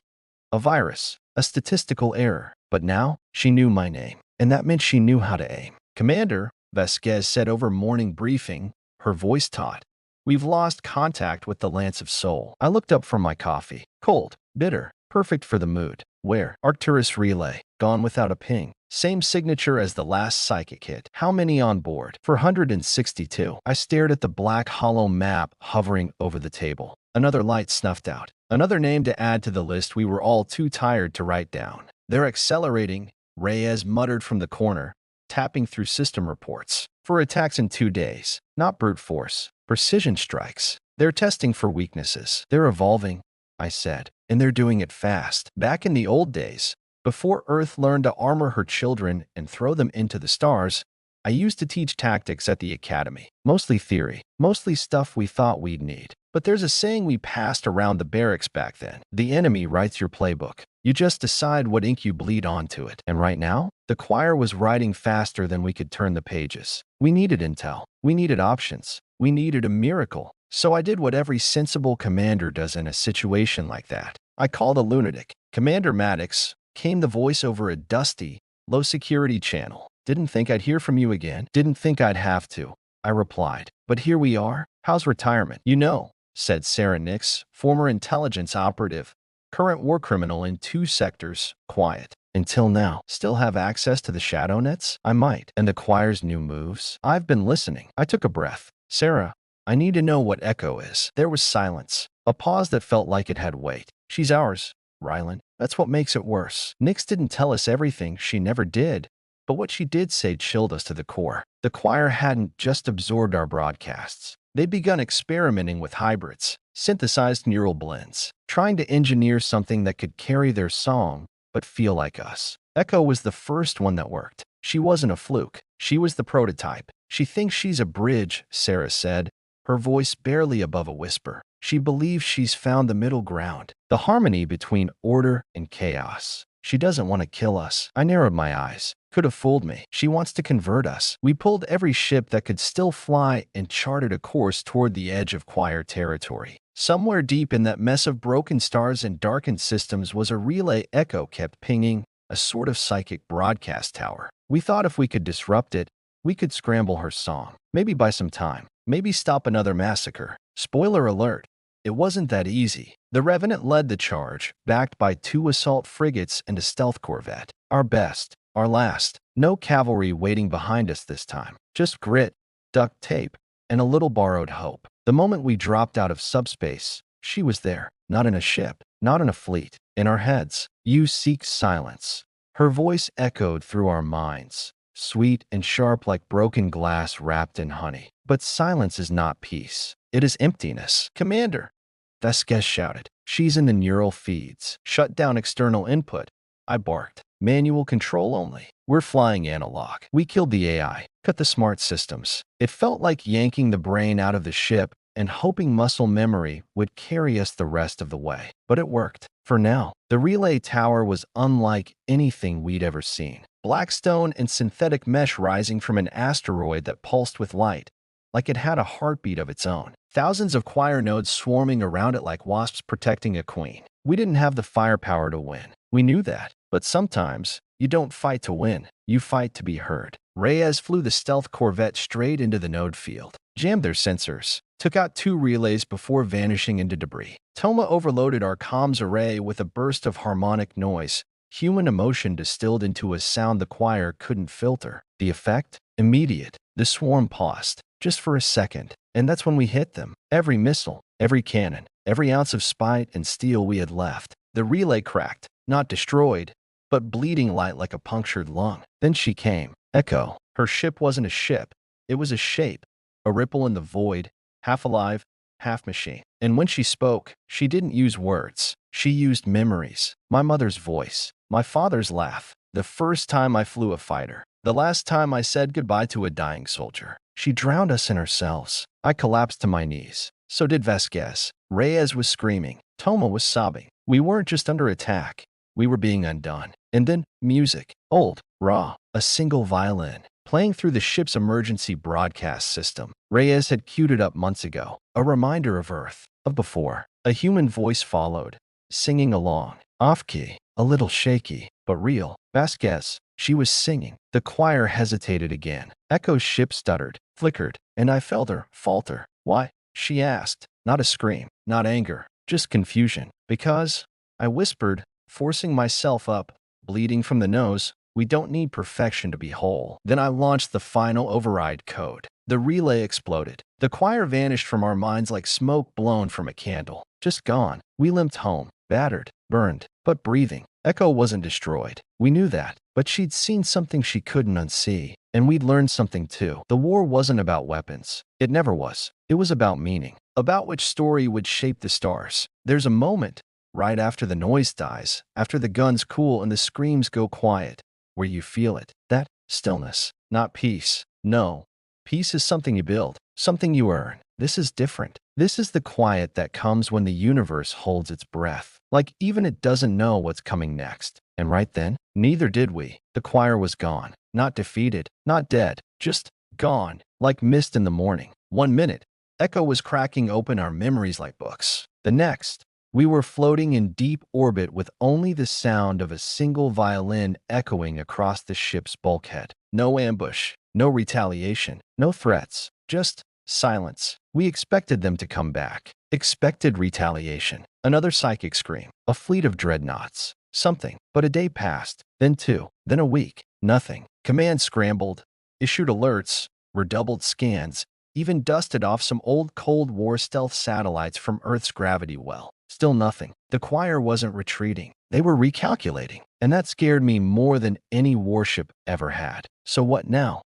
Speaker 1: A virus, a statistical error. But now, she knew my name, and that meant she knew how to aim. Commander, Vasquez said over morning briefing, her voice taut. We've lost contact with the Lance of Soul. I looked up from my coffee. Cold, bitter, perfect for the mood. Where? Arcturus Relay. Gone without a ping. Same signature as the last psychic hit. How many on board? 462. I stared at the black hollow map hovering over the table. Another light snuffed out. Another name to add to the list we were all too tired to write down. They're accelerating, Reyes muttered from the corner, tapping through system reports. For attacks in 2 days. Not brute force. Precision strikes. They're testing for weaknesses. They're evolving, I said. And they're doing it fast. Back in the old days, before Earth learned to armor her children and throw them into the stars, I used to teach tactics at the academy. Mostly theory. Mostly stuff we thought we'd need. But there's a saying we passed around the barracks back then. The enemy writes your playbook. You just decide what ink you bleed onto it. And right now, the choir was writing faster than we could turn the pages. We needed intel. We needed options. We needed a miracle. So I did what every sensible commander does in a situation like that. I called a lunatic. Commander Maddox, came the voice over a dusty, low-security channel. Didn't think I'd hear from you again. Didn't think I'd have to. I replied. But here we are. How's retirement? You know, said Sarah Nix, former intelligence operative, current war criminal in 2 sectors, quiet. Until now. Still have access to the shadow nets? I might. And the choir's new moves? I've been listening. I took a breath. Sarah, I need to know what Echo is. There was silence. A pause that felt like it had weight. She's ours, Rylan. That's what makes it worse. Nix didn't tell us everything. She never did. But what she did say chilled us to the core. The choir hadn't just absorbed our broadcasts. They'd begun experimenting with hybrids, synthesized neural blends, trying to engineer something that could carry their song but feel like us. Echo was the first one that worked. She wasn't a fluke. She was the prototype. She thinks she's a bridge, Sarah said, her voice barely above a whisper. She believes she's found the middle ground, the harmony between order and chaos. She doesn't want to kill us. I narrowed my eyes. Could have fooled me. She wants to convert us. We pulled every ship that could still fly and charted a course toward the edge of Choir territory. Somewhere deep in that mess of broken stars and darkened systems was a relay Echo kept pinging, a sort of psychic broadcast tower. We thought if we could disrupt it, we could scramble her song. Maybe buy some time. Maybe stop another massacre. Spoiler alert. It wasn't that easy. The Revenant led the charge, backed by 2 assault frigates and a stealth corvette. Our best. Our last. No cavalry waiting behind us this time. Just grit, duct tape, and a little borrowed hope. The moment we dropped out of subspace, she was there. Not in a ship. Not in a fleet. In our heads. You seek silence. Her voice echoed through our minds, sweet and sharp like broken glass wrapped in honey. But silence is not peace. It is emptiness. Commander, Vasquez shouted. She's in the neural feeds. Shut down external input. I barked. Manual control only. We're flying analog. We killed the AI. Cut the smart systems. It felt like yanking the brain out of the ship and hoping muscle memory would carry us the rest of the way. But it worked. For now, the relay tower was unlike anything we'd ever seen. Black stone and synthetic mesh rising from an asteroid that pulsed with light, like it had a heartbeat of its own. Thousands of choir nodes swarming around it like wasps protecting a queen. We didn't have the firepower to win. We knew that. But sometimes, you don't fight to win. You fight to be heard. Reyes flew the stealth corvette straight into the node field, jammed their sensors, took out 2 relays before vanishing into debris. Toma overloaded our comms array with a burst of harmonic noise, human emotion distilled into a sound the choir couldn't filter. The effect? Immediate. The swarm paused, just for a second, and that's when we hit them. Every missile, every cannon, every ounce of spite and steel we had left. The relay cracked, not destroyed, but bleeding light like a punctured lung. Then she came. Echo. Her ship wasn't a ship. It was a shape, a ripple in the void, half alive, half machine. And when she spoke, she didn't use words. She used memories. My mother's voice. My father's laugh. The first time I flew a fighter. The last time I said goodbye to a dying soldier. She drowned us in ourselves. I collapsed to my knees. So did Vasquez. Reyes was screaming. Toma was sobbing. We weren't just under attack. We were being undone. And then music. Old, raw, a single violin, playing through the ship's emergency broadcast system. Reyes had queued it up months ago. A reminder of Earth, of before. A human voice followed, singing along. Off-key, a little shaky, but real. Vasquez, she was singing. The choir hesitated again. Echo's ship stuttered, flickered, and I felt her falter. Why? She asked. Not a scream, not anger, just confusion. Because, I whispered, forcing myself up, bleeding from the nose, we don't need perfection to be whole. Then I launched the final override code. The relay exploded. The choir vanished from our minds like smoke blown from a candle. Just gone. We limped home, battered, burned, but breathing. Echo wasn't destroyed. We knew that. But she'd seen something she couldn't unsee. And we'd learned something too. The war wasn't about weapons. It never was. It was about meaning. About which story would shape the stars. There's a moment, right after the noise dies, after the guns cool and the screams go quiet, where you feel it. That stillness. Not peace. No. Peace is something you build, something you earn. This is different. This is the quiet that comes when the universe holds its breath. Like even it doesn't know what's coming next. And right then, neither did we. The choir was gone. Not defeated. Not dead. Just gone. Like mist in the morning. 1 minute, Echo was cracking open our memories like books. The next, we were floating in deep orbit with only the sound of a single violin echoing across the ship's bulkhead. No ambush, no retaliation, no threats, just silence. We expected them to come back. Expected retaliation. Another psychic scream. A fleet of dreadnoughts. Something. But a day passed. Then 2. Then a week. Nothing. Command scrambled. Issued alerts. Redoubled scans. Even dusted off some old Cold War stealth satellites from Earth's gravity well. Still nothing. The choir wasn't retreating. They were recalculating. And that scared me more than any warship ever had. So what now?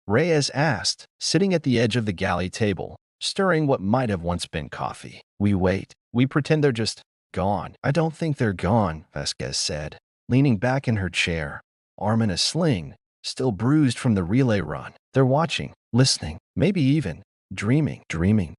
Speaker 1: Reyes asked, sitting at the edge of the galley table, stirring what might have once been coffee. We wait. We pretend they're just gone. I don't think they're gone, Vasquez said, leaning back in her chair, arm in a sling, still bruised from the relay run. They're watching, listening, maybe even dreaming.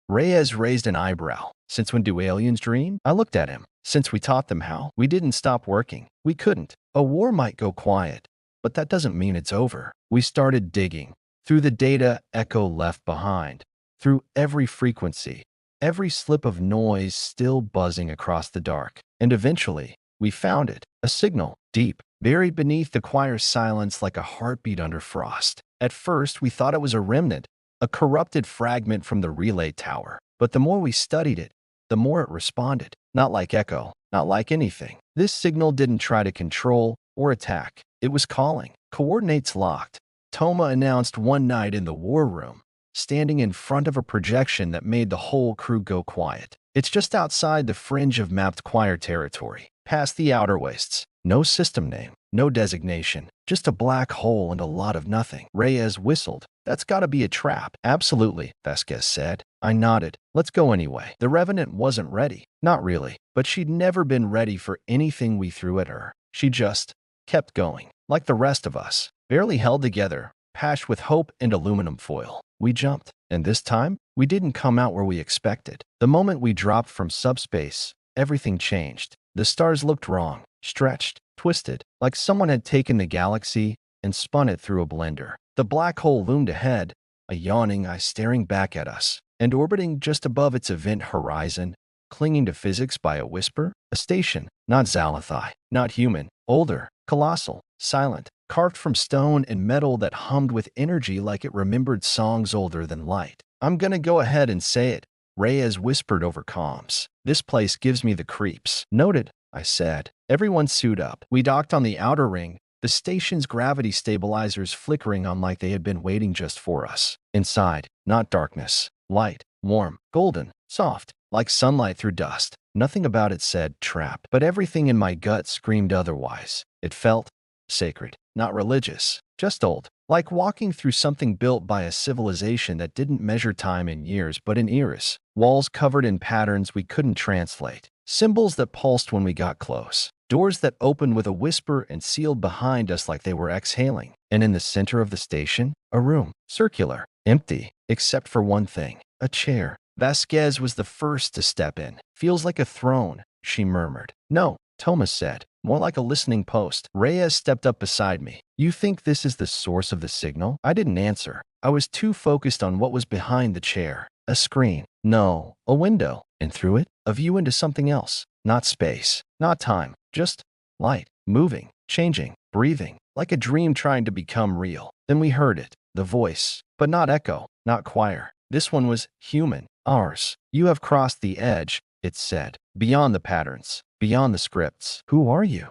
Speaker 1: Reyes raised an eyebrow. Since when do aliens dream? I looked at him. Since we taught them how, we didn't stop working. We couldn't. A war might go quiet, but that doesn't mean it's over. We started digging through the data Echo left behind, through every frequency, every slip of noise still buzzing across the dark. And eventually, we found it, a signal, deep, buried beneath the choir's silence like a heartbeat under frost. At first, we thought it was a remnant, a corrupted fragment from the relay tower. But the more we studied it, the more it responded. Not like Echo, not like anything. This signal didn't try to control or attack. It was calling. Coordinates locked. Toma announced one night in the war room, standing in front of a projection that made the whole crew go quiet. It's just outside the fringe of mapped choir territory, past the outer wastes. No system name, no designation, just a black hole and a lot of nothing. Reyes whistled. That's gotta be a trap. Absolutely, Vasquez said. I nodded. Let's go anyway. The Revenant wasn't ready. Not really, but she'd never been ready for anything we threw at her. She just kept going, like the rest of us, barely held together, patched with hope and aluminum foil. We jumped, and this time, we didn't come out where we expected. The moment we dropped from subspace, everything changed. The stars looked wrong, stretched, twisted, like someone had taken the galaxy and spun it through a blender. The black hole loomed ahead, a yawning eye staring back at us, and orbiting just above its event horizon, clinging to physics by a whisper, a station, not Zalathai, not human, older, colossal, silent, carved from stone and metal that hummed with energy like it remembered songs older than light. I'm gonna go ahead and say it, Reyes whispered over comms. This place gives me the creeps. Noted, I said. Everyone suit up. We docked on the outer ring, the station's gravity stabilizers flickering on like they had been waiting just for us. Inside, not darkness, light, warm, golden, soft, like sunlight through dust. Nothing about it said trap, but everything in my gut screamed otherwise. It felt sacred, not religious, just old, like walking through something built by a civilization that didn't measure time in years but in eras. Walls covered in patterns we couldn't translate, symbols that pulsed when we got close, doors that opened with a whisper and sealed behind us like they were exhaling. And in the center of the station, a room, circular, empty, except for one thing, a chair. Vasquez was the first to step in. Feels like a throne, she murmured. No, Thomas said. More like a listening post. Reyes stepped up beside me. You think this is the source of the signal? I didn't answer. I was too focused on what was behind the chair. A screen. No, a window. And through it, a view into something else. Not space, not time, just light, moving, changing, breathing, like a dream trying to become real. Then we heard it, the voice, but not echo, not choir. This one was human, ours. You have crossed the edge, it said, beyond the patterns, beyond the scripts. Who are you?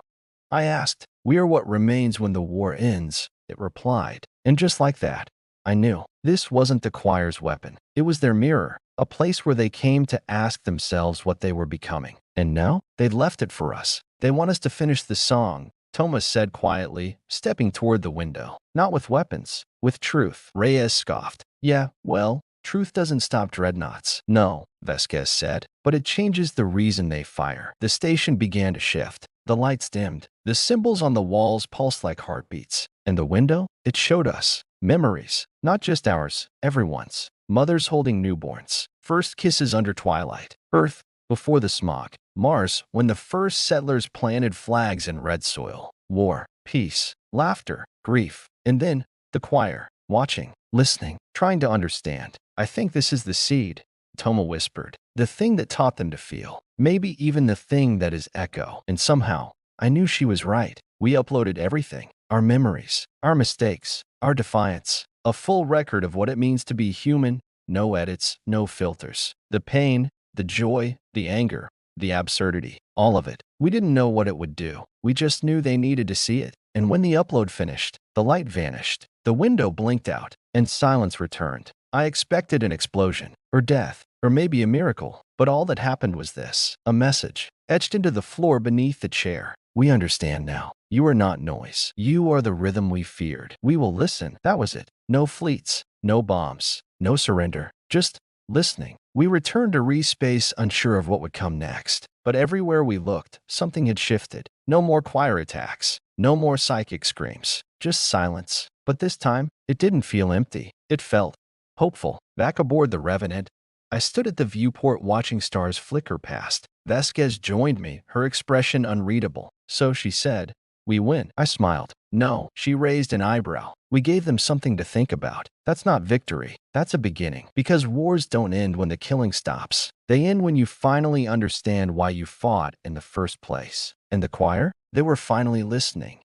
Speaker 1: I asked. We are what remains when the war ends, it replied. And just like that, I knew. This wasn't the choir's weapon. It was their mirror, a place where they came to ask themselves what they were becoming. And now, they'd left it for us. They want us to finish the song, Thomas said quietly, stepping toward the window. Not with weapons, with truth. Reyes scoffed. Yeah, well, truth doesn't stop dreadnoughts. No, Vasquez said, but it changes the reason they fire. The station began to shift. The lights dimmed. The symbols on the walls pulsed like heartbeats. And the window? It showed us memories, not just ours, everyone's. Mothers holding newborns. First kisses under twilight. Earth before the smog. Mars when the first settlers planted flags in red soil. War, peace, laughter, grief. And then the choir, watching, listening, trying to understand. I think this is the seed, Toma whispered. The thing that taught them to feel. Maybe even the thing that is echo. And somehow, I knew she was right. We uploaded everything. Our memories, our mistakes, our defiance. A full record of what it means to be human. No edits, no filters. The pain, the joy, the anger, the absurdity. All of it. We didn't know what it would do. We just knew they needed to see it. And when the upload finished, the light vanished. The window blinked out, and silence returned. I expected an explosion, or death, or maybe a miracle. But all that happened was this. A message, etched into the floor beneath the chair. We understand now. You are not noise. You are the rhythm we feared. We will listen. That was it. No fleets, no bombs, no surrender. Just listening. We returned to respace unsure of what would come next. But everywhere we looked, something had shifted. No more choir attacks. No more psychic screams, just silence. But this time, it didn't feel empty. It felt hopeful. Back aboard the Revenant, I stood at the viewport watching stars flicker past. Vasquez joined me, her expression unreadable. So she said, "We win." I smiled. "No." She raised an eyebrow. "We gave them something to think about. That's not victory. That's a beginning. Because wars don't end when the killing stops. They end when you finally understand why you fought in the first place." And the choir? They were finally listening.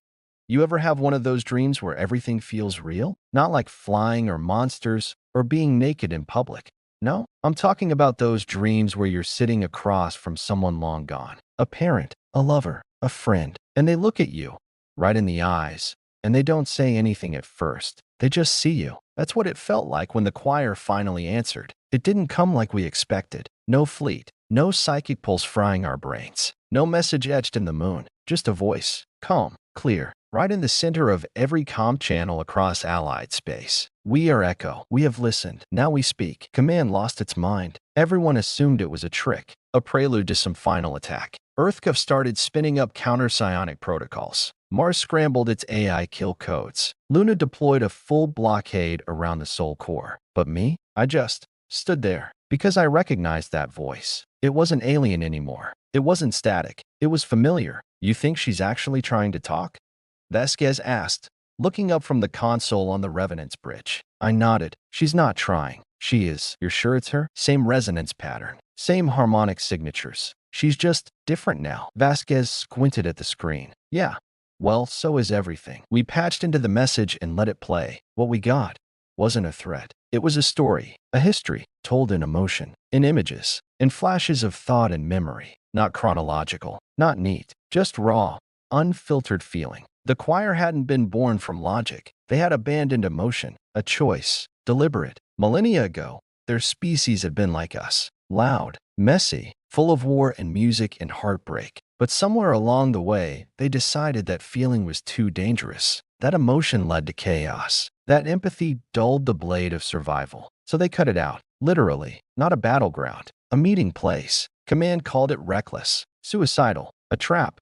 Speaker 1: You ever have one of those dreams where everything feels real? Not like flying or monsters or being naked in public. No, I'm talking about those dreams where you're sitting across from someone long gone. A parent, a lover, a friend, and they look at you right in the eyes, and they don't say anything at first. They just see you. That's what it felt like when the choir finally answered. It didn't come like we expected. No fleet, no psychic pulse frying our brains, no message etched in the moon, just a voice, calm, clear, right in the center of every comm channel across Allied space. "We are Echo. We have listened. Now we speak." Command lost its mind. Everyone assumed it was a trick, a prelude to some final attack. EarthCov started spinning up counter-psionic protocols. Mars scrambled its AI kill codes. Luna deployed a full blockade around the Sol core. But me? I just stood there because I recognized that voice. It wasn't alien anymore. It wasn't static. It was familiar. "You think she's actually trying to talk?" Vasquez asked, looking up from the console on the Revenant's bridge. I nodded. "She's not trying. She is." "You're sure it's her?" "Same resonance pattern. Same harmonic signatures. She's just different now." Vasquez squinted at the screen. "Yeah. Well, so is everything." We patched into the message and let it play. What we got wasn't a threat. It was a story, a history, told in emotion, in images, in flashes of thought and memory. Not chronological, not neat, just raw, unfiltered feeling. The choir hadn't been born from logic. They had abandoned emotion, a choice, deliberate. Millennia ago, their species had been like us, loud, messy, full of war and music and heartbreak. But somewhere along the way, they decided that feeling was too dangerous. That emotion led to chaos. That empathy dulled the blade of survival. So they cut it out, literally, not a battleground, a meeting place. Command called it reckless, suicidal, a trap.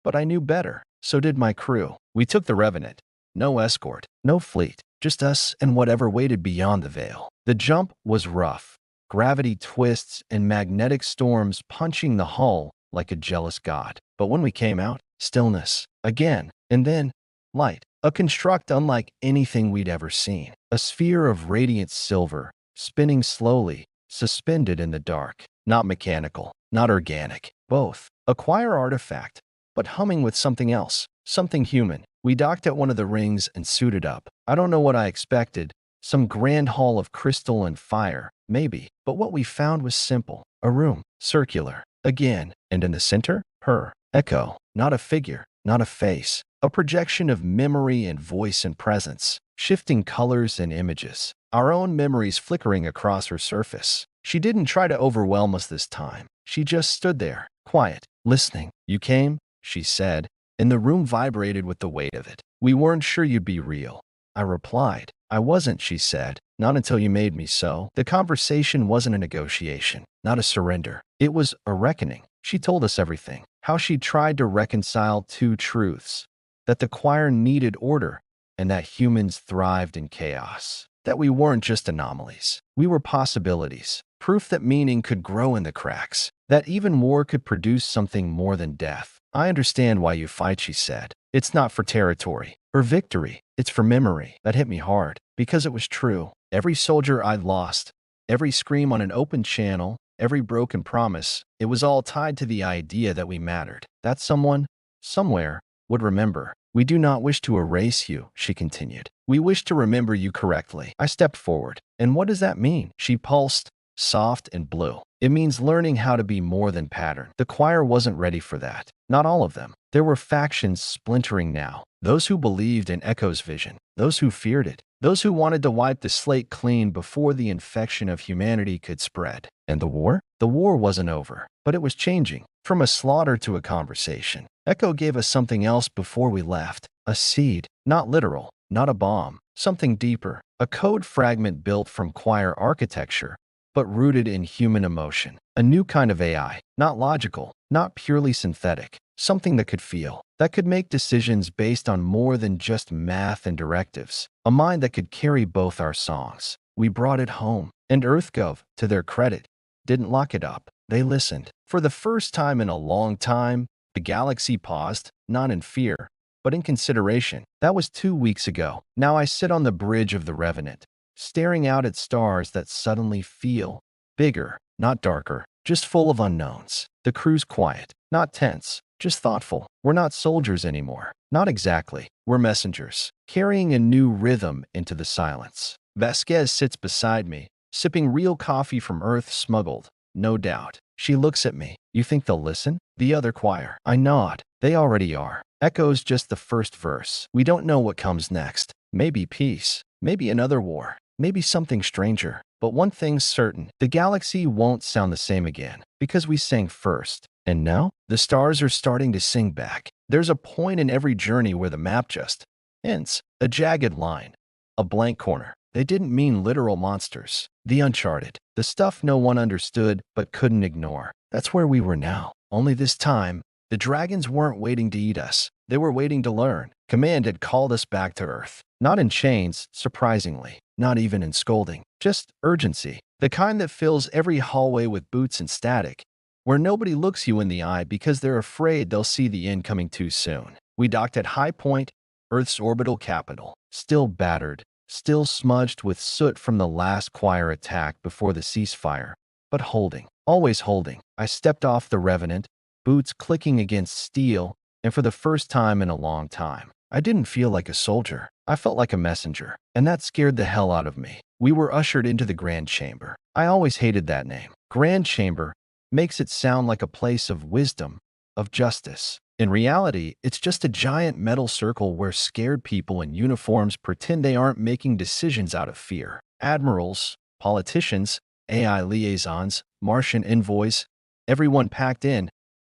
Speaker 1: But I knew better. So did my crew. We took the Revenant. No escort, no fleet, just us and whatever waited beyond the veil. The jump was rough. Gravity twists and magnetic storms punching the hull like a jealous god. But when we came out, stillness. Again. And then, light. A construct unlike anything we'd ever seen. A sphere of radiant silver, spinning slowly, suspended in the dark. Not mechanical, not organic. Both. A choir artifact, but humming with something else. Something human. We docked at one of the rings and suited up. I don't know what I expected. Some grand hall of crystal and fire, maybe. But what we found was simple. A room. Circular. Again. And in the center? Her. Echo. Not a figure. Not a face. A projection of memory and voice and presence. Shifting colors and images. Our own memories flickering across her surface. She didn't try to overwhelm us this time. She just stood there, quiet, listening. You came, she said, and the room vibrated with the weight of it. We weren't sure you'd be real. I replied. I wasn't, she said. Not until you made me so. The conversation wasn't a negotiation, not a surrender. It was a reckoning. She told us everything. How she tried to reconcile two truths. That the choir needed order, and that humans thrived in chaos. That we weren't just anomalies. We were possibilities. Proof that meaning could grow in the cracks. That even war could produce something more than death. I understand why you fight, she said. It's not for territory or victory. It's for memory. That hit me hard, because it was true. Every soldier I'd lost, every scream on an open channel, every broken promise, it was all tied to the idea that we mattered. That someone, somewhere, would remember. We do not wish to erase you, she continued. We wish to remember you correctly. I stepped forward. And what does that mean? She pulsed, soft and blue. It means learning how to be more than pattern. The choir wasn't ready for that. Not all of them. There were factions splintering now. Those who believed in Echo's vision. Those who feared it. Those who wanted to wipe the slate clean before the infection of humanity could spread. And the war? The war wasn't over, but it was changing. From a slaughter to a conversation. Echo gave us something else before we left. A seed. Not literal. Not a bomb. Something deeper. A code fragment built from choir architecture, but rooted in human emotion. A new kind of AI. Not logical. Not purely synthetic. Something that could feel. That could make decisions based on more than just math and directives. A mind that could carry both our songs. We brought it home. And EarthGov, to their credit, didn't lock it up. They listened. For the first time in a long time, the galaxy paused, not in fear, but in consideration. That was 2 weeks ago. Now I sit on the bridge of the Revenant, staring out at stars that suddenly feel bigger, not darker, just full of unknowns. The crew's quiet, not tense, just thoughtful. We're not soldiers anymore. Not exactly. We're messengers, carrying a new rhythm into the silence. Vasquez sits beside me, sipping real coffee from Earth smuggled. No doubt. She looks at me. You think they'll listen? The other choir. I nod. They already are. Echo's just the first verse. We don't know what comes next. Maybe peace. Maybe another war. Maybe something stranger. But one thing's certain. The galaxy won't sound the same again. Because we sang first. And now, the stars are starting to sing back. There's a point in every journey where the map just ends. A jagged line. A blank corner. They didn't mean literal monsters. The uncharted. The stuff no one understood but couldn't ignore. That's where we were now. Only this time, the dragons weren't waiting to eat us. They were waiting to learn. Command had called us back to Earth. Not in chains, surprisingly. Not even in scolding. Just urgency. The kind that fills every hallway with boots and static, where nobody looks you in the eye because they're afraid they'll see the end coming too soon. We docked at High Point, Earth's orbital capital. Still battered. Still smudged with soot from the last choir attack before the ceasefire. But holding. Always holding. I stepped off the Revenant, boots clicking against steel, and for the first time in a long time, I didn't feel like a soldier. I felt like a messenger, and that scared the hell out of me. We were ushered into the Grand Chamber. I always hated that name. Grand Chamber makes it sound like a place of wisdom, of justice. In reality, it's just a giant metal circle where scared people in uniforms pretend they aren't making decisions out of fear. Admirals, politicians, AI liaisons, Martian envoys, everyone packed in,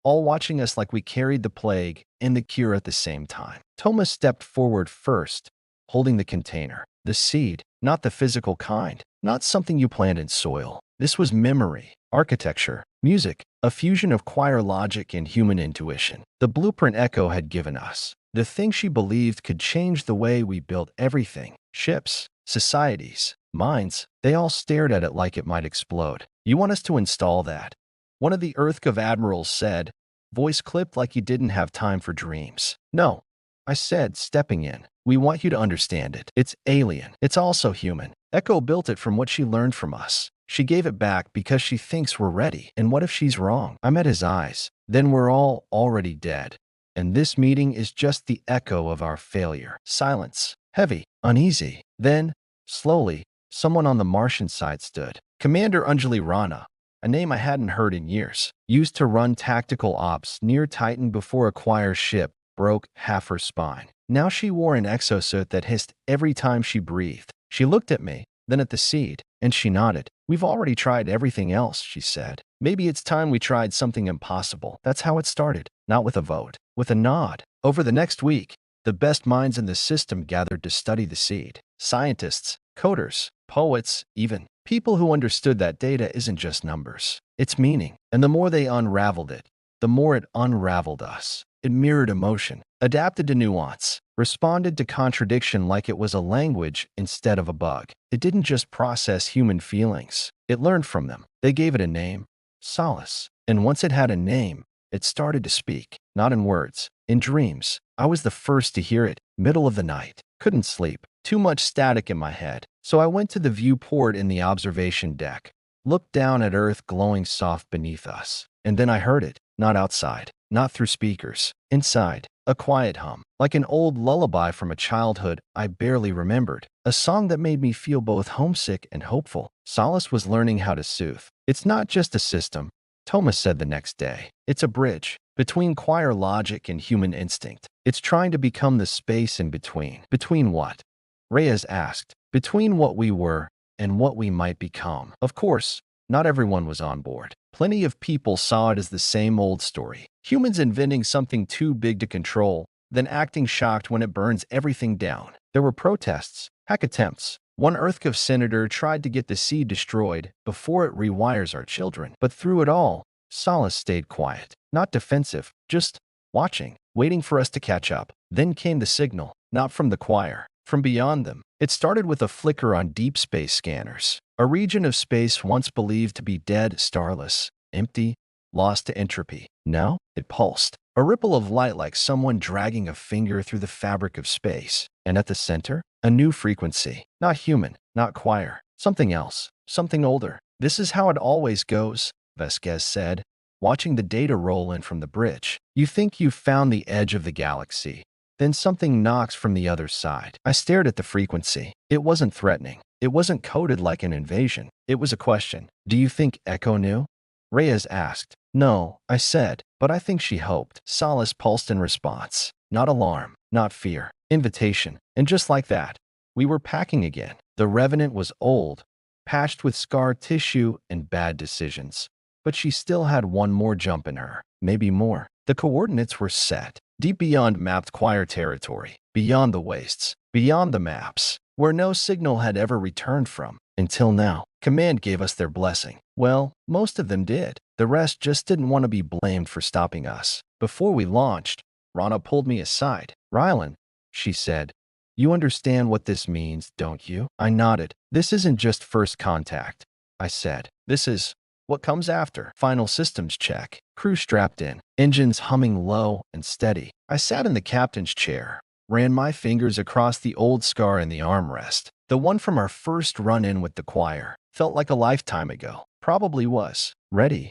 Speaker 1: all watching us like we carried the plague and the cure at the same time. Thomas stepped forward first, holding the container. The seed, not the physical kind, not something you plant in soil. This was memory, architecture, music, a fusion of choir logic and human intuition. The blueprint Echo had given us. The thing she believed could change the way we built everything. Ships, societies, minds, they all stared at it like it might explode. You want us to install that? One of the Earthgov admirals said, voice clipped like he didn't have time for dreams. No, I said, stepping in. We want you to understand it. It's alien. It's also human. Echo built it from what she learned from us. She gave it back because she thinks we're ready. And what if she's wrong? I met his eyes. Then we're all already dead. And this meeting is just the echo of our failure. Silence. Heavy. Uneasy. Then, slowly, someone on the Martian side stood. Commander Anjali Rana, a name I hadn't heard in years, used to run tactical ops near Titan before a choir ship broke half her spine. Now she wore an exosuit that hissed every time she breathed. She looked at me, then at the seed, and she nodded. We've already tried everything else, she said. Maybe it's time we tried something impossible. That's how it started. Not with a vote, with a nod. Over the next week, the best minds in the system gathered to study the seed. Scientists, coders, poets, even. People who understood that data isn't just numbers. It's meaning. And the more they unraveled it, the more it unraveled us. It mirrored emotion, adapted to nuance, responded to contradiction like it was a language instead of a bug. It didn't just process human feelings. It learned from them. They gave it a name, Solace. And once it had a name, it started to speak, not in words, in dreams. I was the first to hear it, middle of the night. Couldn't sleep. Too much static in my head. So I went to the viewport in the observation deck, looked down at Earth glowing soft beneath us. And then I heard it, not outside, not through speakers, inside, a quiet hum, like an old lullaby from a childhood I barely remembered, a song that made me feel both homesick and hopeful. Solace was learning how to soothe. It's not just a system, Thomas said the next day. It's a bridge between choir logic and human instinct. It's trying to become the space in between. Between what? Reyes asked. Between what we were and what we might become. Of course, not everyone was on board. Plenty of people saw it as the same old story. Humans inventing something too big to control, then acting shocked when it burns everything down. There were protests, hack attempts. One Earthgov senator tried to get the seed destroyed before it rewires our children. But through it all, Solace stayed quiet, not defensive, just watching, waiting for us to catch up. Then came the signal, not from the choir, from beyond them. It started with a flicker on deep space scanners, a region of space once believed to be dead, starless, empty, lost to entropy. Now, it pulsed, a ripple of light like someone dragging a finger through the fabric of space. And at the center, a new frequency. Not human, not choir, something else, something older. This is how it always goes, Vasquez said, watching the data roll in from the bridge. You think you've found the edge of the galaxy. Then something knocks from the other side. I stared at the frequency. It wasn't threatening. It wasn't coded like an invasion. It was a question. Do you think Echo knew? Reyes asked. No, I said, but I think she hoped. Solace pulsed in response. Not alarm, not fear. Invitation. And just like that, we were packing again. The Revenant was old, patched with scar tissue and bad decisions. But she still had one more jump in her. Maybe more. The coordinates were set. Deep beyond mapped choir territory, beyond the wastes, beyond the maps, where no signal had ever returned from. Until now, Command gave us their blessing. Well, most of them did. The rest just didn't want to be blamed for stopping us. Before we launched, Rana pulled me aside. Rylan, she said, you understand what this means, don't you? I nodded. This isn't just first contact, I said. This is what comes after. Final systems check. Crew strapped in. Engines humming low and steady. I sat in the captain's chair, ran my fingers across the old scar in the armrest. The one from our first run-in with the choir. Felt like a lifetime ago. Probably was. Ready?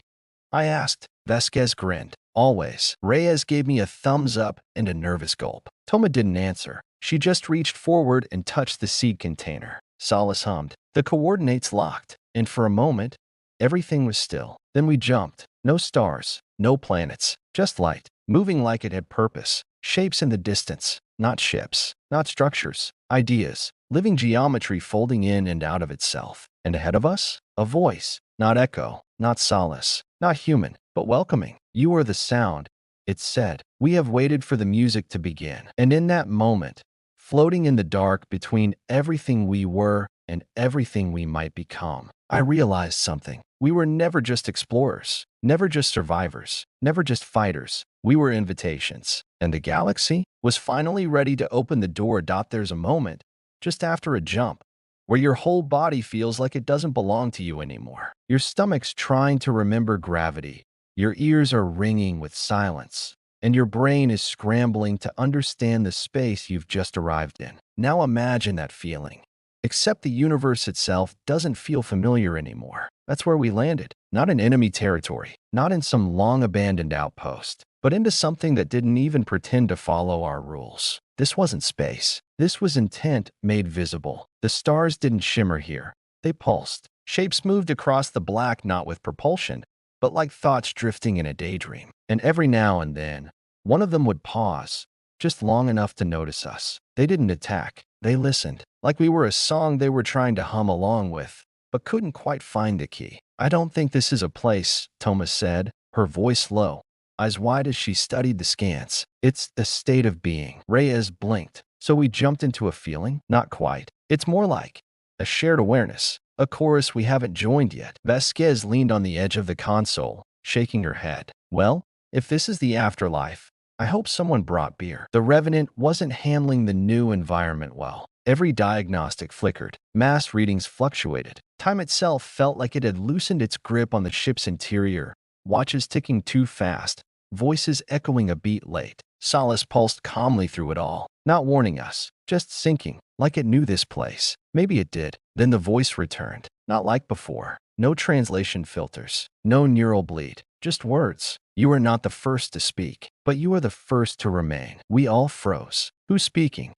Speaker 1: I asked. Vasquez grinned. Always. Reyes gave me a thumbs up and a nervous gulp. Toma didn't answer. She just reached forward and touched the seed container. Solace hummed. The coordinates locked. And for a moment, everything was still. Then we jumped. No stars, no planets, just light, moving like it had purpose. Shapes in the distance, not ships, not structures, ideas, living geometry folding in and out of itself. And ahead of us, a voice, not echo, not solace, not human, but welcoming. You are the sound, it said. We have waited for the music to begin. And in that moment, floating in the dark between everything we were and everything we might become. I realized something. We were never just explorers, never just survivors, never just fighters. We were invitations. And the galaxy was finally ready to open the door. There's a moment, just after a jump, where your whole body feels like it doesn't belong to you anymore. Your stomach's trying to remember gravity. Your ears are ringing with silence, and your brain is scrambling to understand the space you've just arrived in. Now imagine that feeling. Except the universe itself doesn't feel familiar anymore. That's where we landed. Not in enemy territory, not in some long-abandoned outpost, but into something that didn't even pretend to follow our rules. This wasn't space. This was intent made visible. The stars didn't shimmer here. They pulsed. Shapes moved across the black, not with propulsion, but like thoughts drifting in a daydream. And every now and then, one of them would pause, just long enough to notice us. They didn't attack. They listened, like we were a song they were trying to hum along with, but couldn't quite find the key. "I don't think this is a place," Thomas said, her voice low, eyes wide as she studied the scans. "It's a state of being." Reyes blinked. "So we jumped into a feeling?" "Not quite. It's more like a shared awareness, a chorus we haven't joined yet." Vasquez leaned on the edge of the console, shaking her head. "Well, if this is the afterlife, I hope someone brought beer." The Revenant wasn't handling the new environment well. Every diagnostic flickered. Mass readings fluctuated. Time itself felt like it had loosened its grip on the ship's interior. Watches ticking too fast. Voices echoing a beat late. Solace pulsed calmly through it all, not warning us, just sinking, like it knew this place. Maybe it did. Then the voice returned. Not like before. No translation filters. No neural bleed. Just words. "You are not the first to speak, but you are the first to remain." We all froze. "Who's speaking?"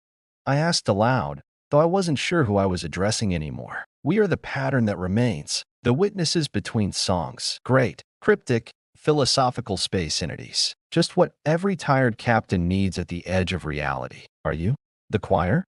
Speaker 1: I asked aloud, though I wasn't sure who I was addressing anymore. "We are the pattern that remains, the witnesses between songs." Great, cryptic, philosophical space entities. Just what every tired captain needs at the edge of reality. "Are you the choir?"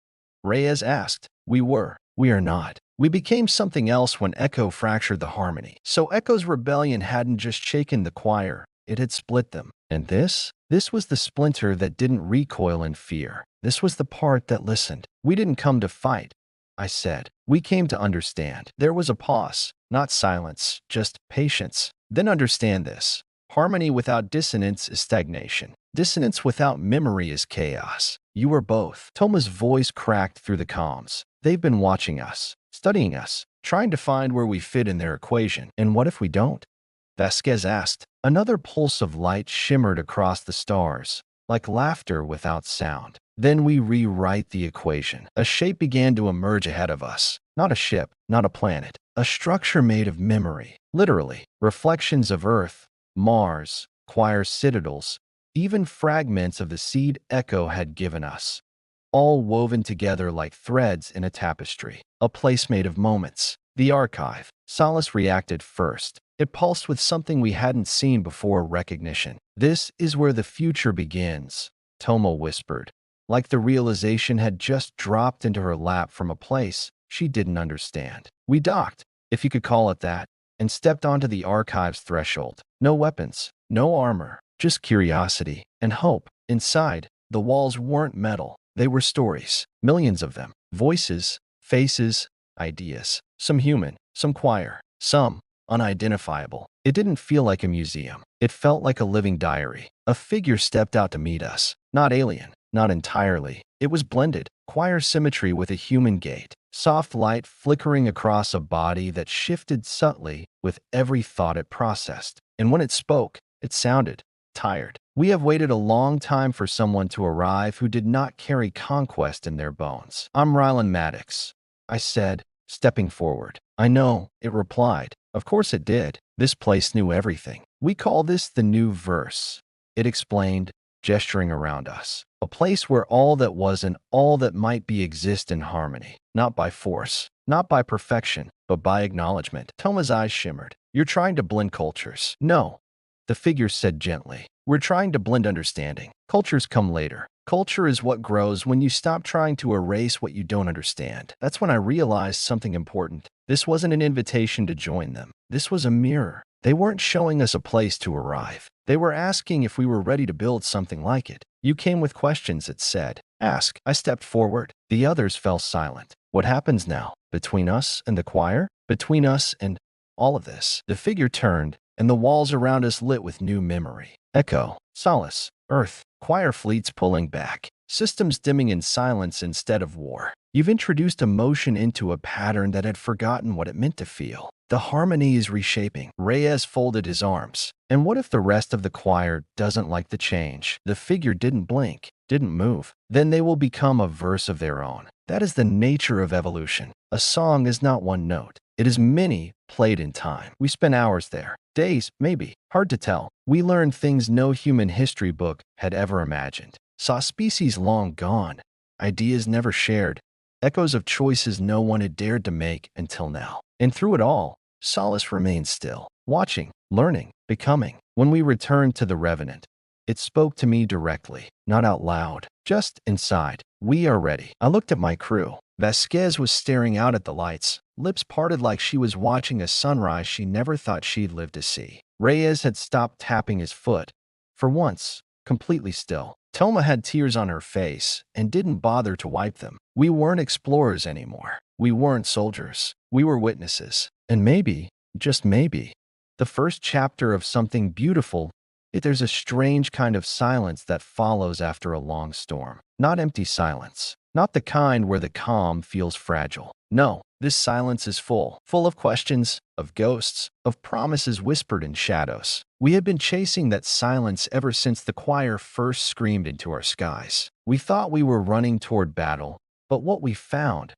Speaker 1: Reyes asked. We were. We are not. We became something else when Echo fractured the harmony. So Echo's rebellion hadn't just shaken the choir, it had split them. And this was the splinter that didn't recoil in fear. This was the part that listened. "We didn't come to fight," I said. "We came to understand." There was a pause, not silence, just patience. "Then understand this. Harmony without dissonance is stagnation. Dissonance without memory is chaos. You are both." Toma's voice cracked through the comms. "They've been watching us, studying us, trying to find where we fit in their equation. And what if we don't?" Vasquez asked. Another pulse of light shimmered across the stars, like laughter without sound. "Then we rewrite the equation." A shape began to emerge ahead of us. Not a ship, not a planet. A structure made of memory. Literally. Reflections of Earth, Mars, choir citadels, even fragments of the seed Echo had given us. All woven together like threads in a tapestry. A place made of moments. The archive. Solace reacted first. It pulsed with something we hadn't seen before: recognition. "This is where the future begins," Toma whispered, like the realization had just dropped into her lap from a place she didn't understand. We docked, if you could call it that, and stepped onto the archive's threshold. No weapons, no armor, just curiosity and hope. Inside, the walls weren't metal. They were stories, millions of them. Voices, faces, ideas. Some human, some choir, some unidentifiable. It didn't feel like a museum. It felt like a living diary. A figure stepped out to meet us. Not alien, not entirely. It was blended. Choir symmetry with a human gait. Soft light flickering across a body that shifted subtly with every thought it processed. And when it spoke, it sounded tired. "We have waited a long time for someone to arrive who did not carry conquest in their bones." "I'm Rylan Maddox," I said, stepping forward. "I know," it replied. Of course it did. This place knew everything. "We call this the new verse," it explained, gesturing around us. "A place where all that was and all that might be exist in harmony. Not by force, not by perfection, but by acknowledgement." Toma's eyes shimmered. "You're trying to blend cultures." "No," the figure said gently. "We're trying to blend understanding. Cultures come later. Culture is what grows when you stop trying to erase what you don't understand." That's when I realized something important. This wasn't an invitation to join them. This was a mirror. They weren't showing us a place to arrive. They were asking if we were ready to build something like it. "You came with questions," it said. "Ask." I stepped forward. The others fell silent. "What happens now?" Between us and the choir? Between us and all of this. The figure turned, and the walls around us lit with new memory. Echo, solace, earth, choir fleets pulling back, systems dimming in silence instead of war. You've introduced emotion into a pattern that had forgotten what it meant to feel. The harmony is reshaping. Reyes folded his arms. And what if the rest of the choir doesn't like the change? The figure didn't blink, didn't move. Then they will become a verse of their own. That is the nature of evolution. A song is not one note. It is many played in time. We spent hours there. Days, maybe. Hard to tell. We learned things no human history book had ever imagined. Saw species long gone. Ideas never shared. Echoes of choices no one had dared to make until now. And through it all, Solace remained still, watching, learning, becoming. When we returned to the Revenant, it spoke to me directly, not out loud, just inside. We are ready. I looked at my crew. Vasquez was staring out at the lights, lips parted like she was watching a sunrise she never thought she'd live to see. Reyes had stopped tapping his foot. For once, completely still. Toma had tears on her face and didn't bother to wipe them. We weren't explorers anymore. We weren't soldiers. We were witnesses. And maybe, just maybe, the first chapter of something beautiful. There's a strange kind of silence that follows after a long storm. Not empty silence. Not the kind where the calm feels fragile. No, this silence is full of questions, of ghosts, of promises whispered in shadows. We had been chasing that silence ever since the choir first screamed into our skies. We thought we were running toward battle, but what we found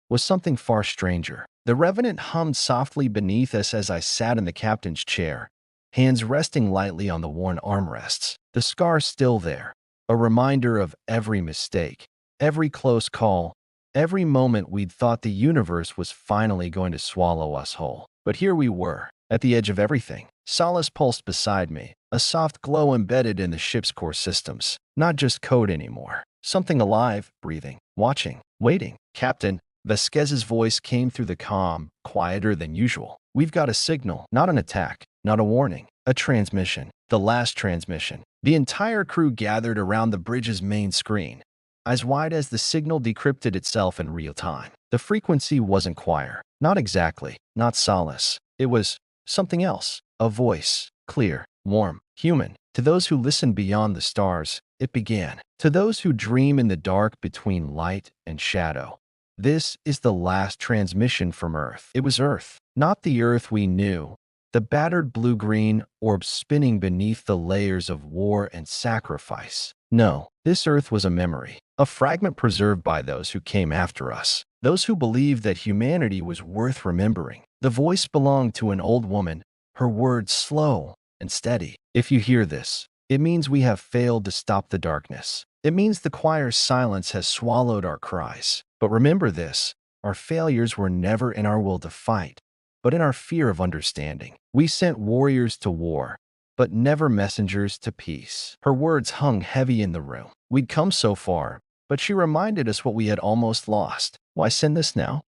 Speaker 1: was something far stranger. The Revenant hummed softly beneath us as I sat in the captain's chair, hands resting lightly on the worn armrests. The scar still there, a reminder of every mistake, every close call, every moment we'd thought the universe was finally going to swallow us whole. But here we were, at the edge of everything. Solace pulsed beside me, a soft glow embedded in the ship's core systems. Not just code anymore. Something alive, breathing, watching, waiting. Captain, Vasquez's voice came through the comm, quieter than usual. We've got a signal, not an attack, not a warning, a transmission. The last transmission. The entire crew gathered around the bridge's main screen, eyes wide as the signal decrypted itself in real time. The frequency wasn't choir. Not exactly. Not solace. It was something else. A voice. Clear, warm, human. To those who listen beyond the stars, it began. To those who dream in the dark between light and shadow. This is the last transmission from Earth. It was Earth, not the Earth we knew. The battered blue-green orb spinning beneath the layers of war and sacrifice. No, this Earth was a memory, a fragment preserved by those who came after us, those who believed that humanity was worth remembering. The voice belonged to an old woman, her words slow and steady. If you hear this, it means we have failed to stop the darkness. It means the choir's silence has swallowed our cries. But remember this, our failures were never in our will to fight, but in our fear of understanding. We sent warriors to war, but never messengers to peace. Her words hung heavy in the room. We'd come so far, but she reminded us what we had almost lost. Why send this now?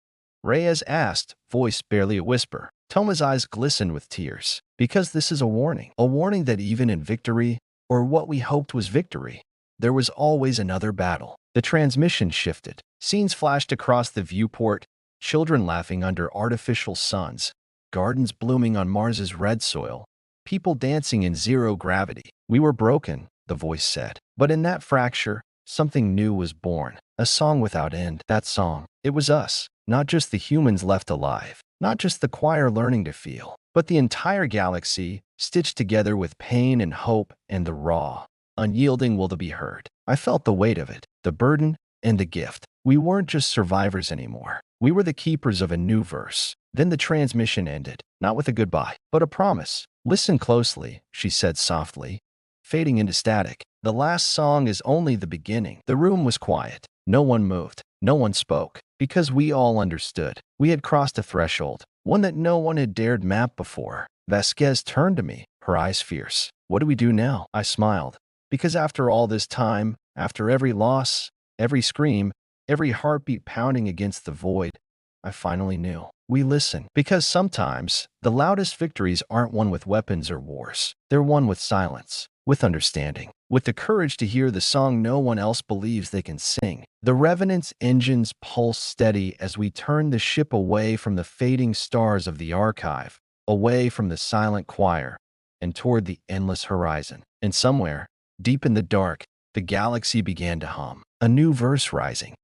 Speaker 1: Reyes asked, voice barely a whisper. Toma's eyes glistened with tears. Because this is a warning that even in victory, or what we hoped was victory, there was always another battle. The transmission shifted. Scenes flashed across the viewport, children laughing under artificial suns, gardens blooming on Mars's red soil, people dancing in zero gravity. We were broken, the voice said. But in that fracture, something new was born. A song without end. That song, it was us. Not just the humans left alive. Not just the choir learning to feel. But the entire galaxy, stitched together with pain and hope and the raw, unyielding will to be heard. I felt the weight of it, the burden and the gift. We weren't just survivors anymore. We were the keepers of a new verse. Then the transmission ended, not with a goodbye, but a promise. Listen closely, she said softly, fading into static. The last song is only the beginning. The room was quiet. No one moved. No one spoke. Because we all understood. We had crossed a threshold, one that no one had dared map before. Vasquez turned to me, her eyes fierce. What do we do now? I smiled. Because after all this time, after every loss, every scream, every heartbeat pounding against the void, I finally knew. We listen. Because sometimes, the loudest victories aren't won with weapons or wars. They're won with silence, with understanding. with the courage to hear the song no one else believes they can sing. The Revenant's engines pulse steady as we turn the ship away from the fading stars of the archive, away from the silent choir, and toward the endless horizon. And somewhere, deep in the dark, the galaxy began to hum, a new verse rising.